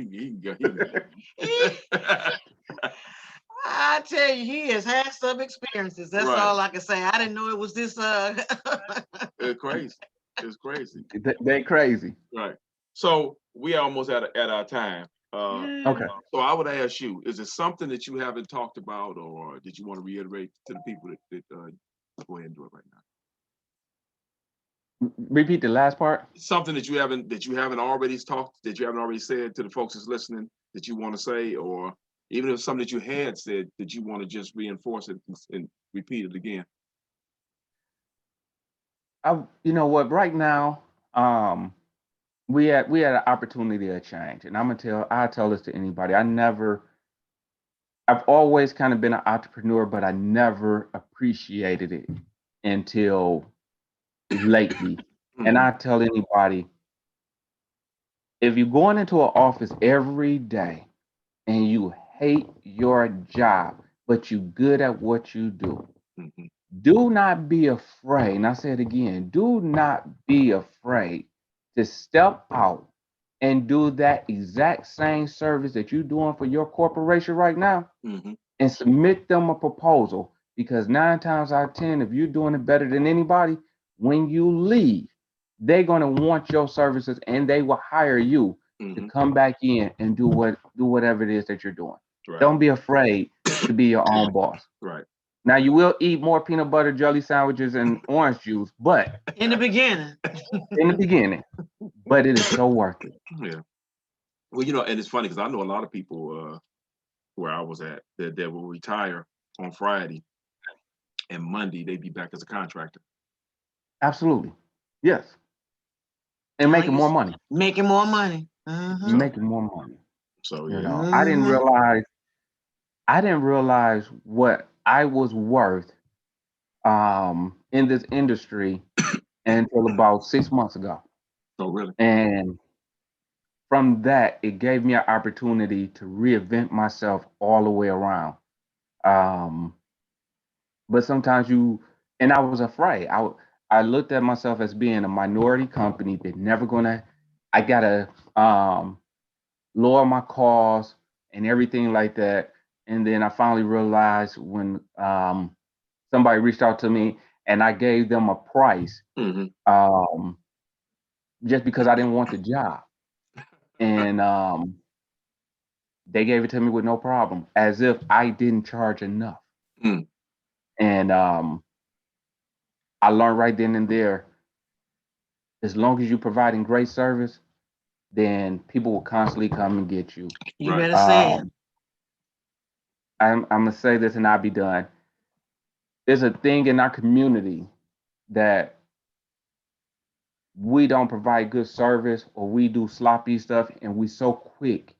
Speaker 2: I tell you, he has had some experiences. That's
Speaker 1: Right.
Speaker 2: all I can say. I didn't know it was this
Speaker 1: It's crazy. It's crazy.
Speaker 3: They crazy.
Speaker 1: Right. So we almost at our time.
Speaker 3: Okay.
Speaker 1: So I would ask you: is it something that you haven't talked about, or did you want to reiterate to the people that go ahead and do it right now?
Speaker 3: Repeat the last part.
Speaker 1: Something that you haven't already talked, that you haven't already said to the folks that's listening, that you want to say, or even if something that you had said that you want to just reinforce it and repeat it again.
Speaker 3: You know what? Right now, we had an opportunity to change, and I tell this to anybody. I've always kind of been an entrepreneur, but I never appreciated it until lately. And I tell anybody, if you're going into an office every day and you hate your job, but you're good at what you do,
Speaker 1: Mhm.
Speaker 3: do not be afraid. And I say it again, do not be afraid to step out and do that exact same service that you're doing for your corporation right now
Speaker 1: Mhm.
Speaker 3: and submit them a proposal. Because 9 times out of 10, if you're doing it better than anybody, when you leave, they're gonna want your services and they will hire you to
Speaker 1: Mhm.
Speaker 3: come back in and do whatever it is that you're doing.
Speaker 1: Right.
Speaker 3: Don't be afraid to be your own boss.
Speaker 1: Right.
Speaker 3: Now you will eat more peanut butter jelly sandwiches and orange juice, but
Speaker 2: in the beginning.
Speaker 3: in the beginning, but it is so worth it.
Speaker 1: Yeah. Well, and it's funny because I know a lot of people where I was at that will retire on Friday, and Monday they'd be back as a contractor.
Speaker 3: Absolutely. Yes. And making more money.
Speaker 2: Making more money. Mhm.
Speaker 1: So,
Speaker 3: Making more money.
Speaker 1: so
Speaker 3: You
Speaker 1: yeah.
Speaker 3: know, I didn't realize what I was worth in this industry until about 6 months ago.
Speaker 1: Oh, really?
Speaker 3: And from that, it gave me an opportunity to reinvent myself all the way around. Um, but sometimes and I was afraid. I looked at myself as being a minority company that never gonna. I gotta lower my costs and everything like that. And then I finally realized when somebody reached out to me and I gave them a price
Speaker 1: Mm-hmm.
Speaker 3: just because I didn't want the job, and they gave it to me with no problem, as if I didn't charge enough.
Speaker 1: Mm.
Speaker 3: And I learned right then and there, as long as you're providing great service, then people will constantly come and get you.
Speaker 2: You
Speaker 1: Right.
Speaker 2: better say it.
Speaker 3: I'm gonna say this and I'll be done. There's a thing in our community that we don't provide good service or we do sloppy stuff and we so quick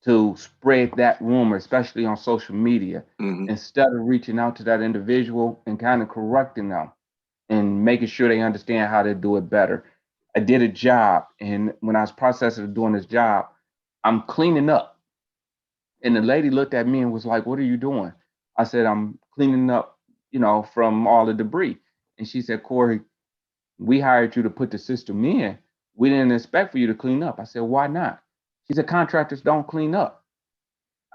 Speaker 3: to spread that rumor, especially on social media,
Speaker 1: Mm-hmm.
Speaker 3: instead of reaching out to that individual and kind of correcting them and making sure they understand how to do it better. I did a job, and when I was processing of doing this job, I'm cleaning up. And the lady looked at me and was like, "What are you doing?" I said, "I'm cleaning up, from all the debris." And she said, "Khoury, we hired you to put the system in. We didn't expect for you to clean up." I said, "Why not?" She said, "Contractors don't clean up."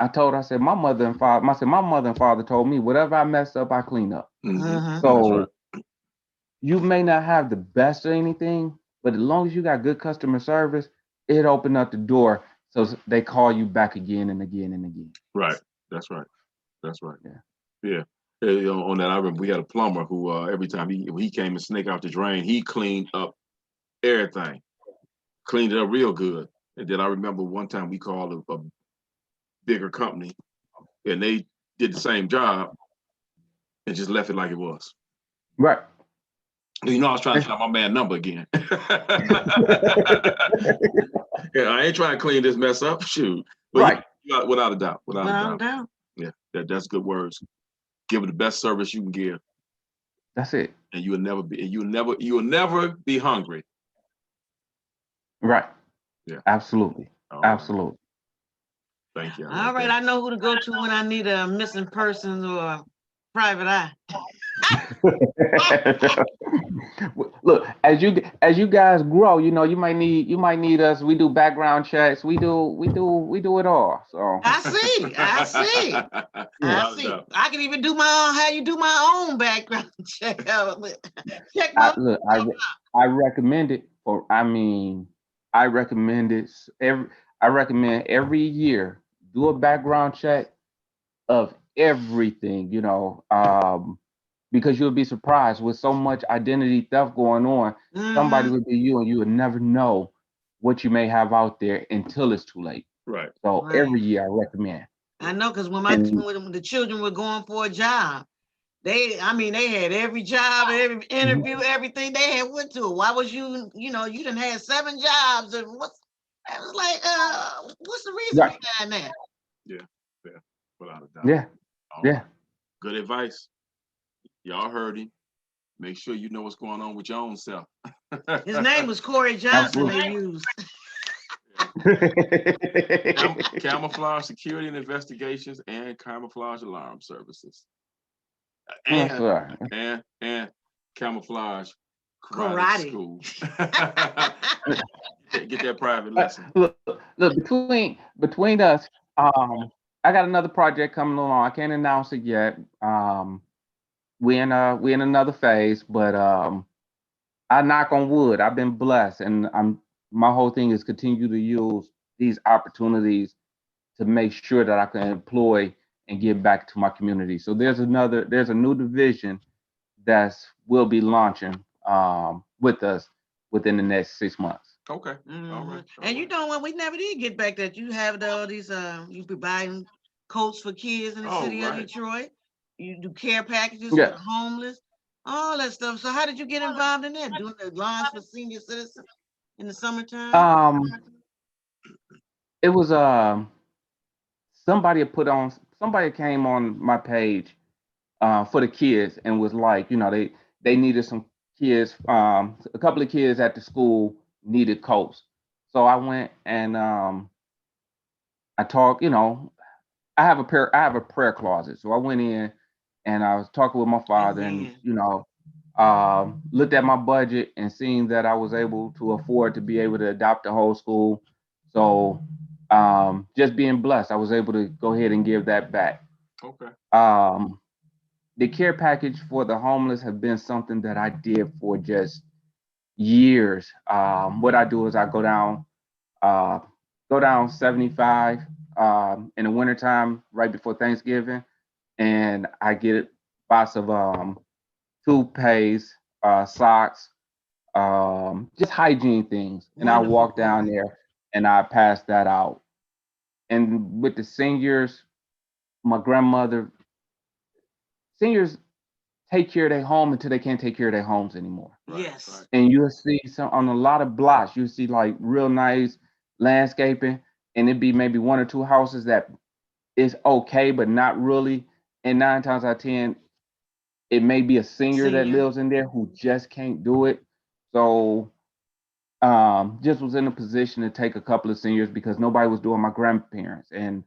Speaker 3: I told her, I said, my mother and father told me, whatever I mess up, I clean up.
Speaker 2: Uh-huh.
Speaker 1: That's right.
Speaker 3: So you may not have the best of anything, but as long as you got good customer service, it opened up the door so they call you back again and again and again.
Speaker 1: Right. That's right. That's right.
Speaker 3: Yeah.
Speaker 1: Yeah. On that, I remember we had a plumber who every time he came and snake out the drain, he cleaned up everything, cleaned it up real good. And then I remember one time we called a bigger company, and they did the same job and just left it like it was.
Speaker 3: Right.
Speaker 1: I was trying to find my man number again. Yeah, I ain't trying to clean this mess up. Shoot. But
Speaker 3: Right.
Speaker 1: without a doubt. Without a
Speaker 2: Without a
Speaker 1: doubt.
Speaker 2: doubt.
Speaker 1: Yeah, that's good words. Give it the best service you can give,
Speaker 3: That's it.
Speaker 1: and you'll never be hungry.
Speaker 3: Right.
Speaker 1: Yeah.
Speaker 3: Absolutely.
Speaker 1: All right.
Speaker 3: Absolutely.
Speaker 1: Thank you.
Speaker 2: All right, I know who to go to when I need a missing persons or a private eye.
Speaker 3: Look, as you guys grow, you might need us. We do background checks. We do it all. So
Speaker 2: I see.
Speaker 1: Yeah.
Speaker 2: I
Speaker 1: Without a
Speaker 2: see.
Speaker 1: doubt.
Speaker 2: I can even do my own, how you do my own background check. Check my
Speaker 3: I recommend it for. I recommend it I recommend every year do a background check of everything. Because you'll be surprised with so much identity theft going on. Somebody
Speaker 2: Mhm.
Speaker 3: would be you, and you would never know what you may have out there until it's too late.
Speaker 1: Right.
Speaker 3: So
Speaker 2: Right.
Speaker 3: every year I recommend.
Speaker 2: I know, because when
Speaker 3: And
Speaker 2: when the children were going for a job, they had every job, every interview, everything they had went to. Why was you didn't have 7 jobs, and I was like, what's the reason
Speaker 3: right,
Speaker 2: behind that?
Speaker 1: Yeah. Yeah. Without a doubt.
Speaker 3: yeah,
Speaker 1: All
Speaker 3: yeah.
Speaker 1: right. Good advice. Y'all heard him. Make sure you know what's going on with your own self.
Speaker 2: His name was Khoury Johnson.
Speaker 3: Absolutely.
Speaker 2: They used.
Speaker 1: Camouflage Security and Investigations and Camouflage Alarm Services.
Speaker 3: Yes,
Speaker 1: And
Speaker 3: sir.
Speaker 1: and Camouflage Karate
Speaker 2: Karate.
Speaker 1: School. Get that private lesson.
Speaker 3: Look, between us, I got another project coming along. I can't announce it yet. We in another phase, but I knock on wood. I've been blessed, and my whole thing is continue to use these opportunities to make sure that I can employ and give back to my community. So there's a new division that's will be launching with us within the next 6 months.
Speaker 1: Okay.
Speaker 2: Mhm.
Speaker 1: All right.
Speaker 2: And you know what? We never did get back that you have all these. You providing coats for kids in the
Speaker 1: Oh,
Speaker 2: city of
Speaker 1: right.
Speaker 2: Detroit. You do care packages for
Speaker 3: Yeah.
Speaker 2: the homeless, all that stuff. So how did you get involved in that? Doing the lines for senior citizens in the summertime?
Speaker 3: Um, it was somebody came on my page for the kids and was like, they needed some kids. A couple of kids at the school needed coats, so I went and I talked. I have a prayer closet, so I went in and I was talking with my father, and
Speaker 2: Amen.
Speaker 3: looked at my budget and seeing that I was able to afford to be able to adopt the whole school. So just being blessed, I was able to go ahead and give that back.
Speaker 1: Okay.
Speaker 3: The care package for the homeless have been something that I did for just years. What I do is I uh, go down 75 in the wintertime right before Thanksgiving, and I get a box of toothpaste, socks, just hygiene things. And I
Speaker 2: Wonderful.
Speaker 3: walk down there and I pass that out. And with the seniors, my grandmother, seniors take care of their home until they can't take care of their homes anymore.
Speaker 1: Right.
Speaker 2: Yes.
Speaker 1: Right.
Speaker 3: And you'll see some on a lot of blocks, you see like real nice landscaping, and it'd be maybe one or two houses that is okay, but not really. And 9 times out of 10, it may be a senior that
Speaker 2: Senior.
Speaker 3: lives in there who just can't do it. So just was in a position to take a couple of seniors because nobody was doing my grandparents. And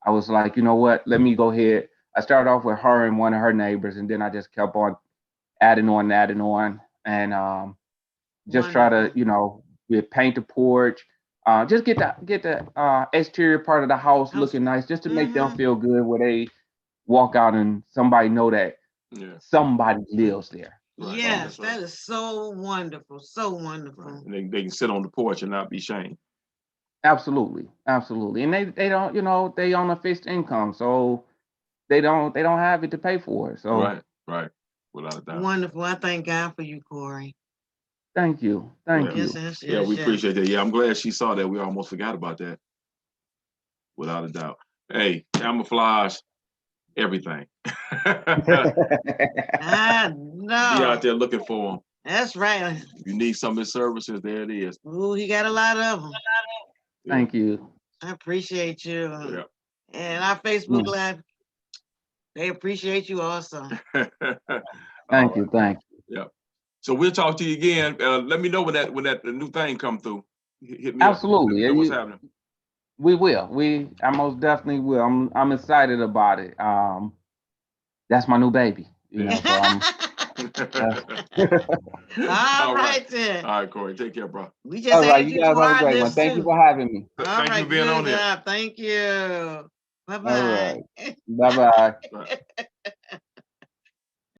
Speaker 3: I was like, you know what? Let me go ahead. I started off with her and one of her neighbors, and then I just kept on adding on, and just try to,
Speaker 2: Wonderful.
Speaker 3: we paint the porch, just get the exterior part of the house
Speaker 2: House-
Speaker 3: looking nice, just to make them
Speaker 2: Mhm.
Speaker 3: feel good where they walk out and somebody know that
Speaker 1: Yeah,
Speaker 3: somebody lives there.
Speaker 1: right.
Speaker 2: Yes,
Speaker 1: That's right.
Speaker 2: that is so wonderful. So
Speaker 1: Right.
Speaker 2: wonderful.
Speaker 1: And they can sit on the porch and not be shamed.
Speaker 3: Absolutely, absolutely. And they don't, they on a fixed income, so they don't have it to pay for it. So
Speaker 1: Right, right. Without a doubt.
Speaker 2: Wonderful. I thank God for you, Corey.
Speaker 3: thank you,
Speaker 1: Yeah.
Speaker 3: thank
Speaker 2: Yes,
Speaker 3: you.
Speaker 2: yes,
Speaker 1: Yeah,
Speaker 2: yes,
Speaker 1: we
Speaker 2: yes.
Speaker 1: appreciate that. Yeah, I'm glad she saw that. We almost forgot about that. Without a doubt. Hey, camouflage, everything.
Speaker 2: I
Speaker 1: Be out
Speaker 2: know.
Speaker 1: there looking for them.
Speaker 2: That's right.
Speaker 1: If you need some of his services, there it is.
Speaker 2: Ooh, he got a lot of them.
Speaker 1: Yeah,
Speaker 3: Thank you.
Speaker 2: I appreciate you.
Speaker 1: yeah.
Speaker 2: And our Facebook
Speaker 3: Mm.
Speaker 2: Live, they appreciate you also.
Speaker 1: All
Speaker 3: Thank
Speaker 1: right.
Speaker 3: you, thank you.
Speaker 1: Yeah. So we'll talk to you again. Let me know when that new thing come through. Hit me up. Let
Speaker 3: Absolutely.
Speaker 1: me know what's happening.
Speaker 3: We will. I most definitely will. I'm excited about it. That's my new baby.
Speaker 1: Yeah.
Speaker 3: So I'm.
Speaker 2: All right then.
Speaker 1: All right, Corey. Take care, bro.
Speaker 2: We just
Speaker 3: All right,
Speaker 2: added
Speaker 3: you
Speaker 2: you
Speaker 3: guys
Speaker 2: to
Speaker 3: have a
Speaker 2: our
Speaker 3: great one.
Speaker 2: list
Speaker 3: Thank you
Speaker 2: too.
Speaker 3: for having me.
Speaker 2: All
Speaker 1: Thank you
Speaker 2: right,
Speaker 1: for being
Speaker 2: good
Speaker 1: on here.
Speaker 2: job. Thank you.
Speaker 3: All
Speaker 2: Bye-bye.
Speaker 3: right. Bye bye.
Speaker 1: Right.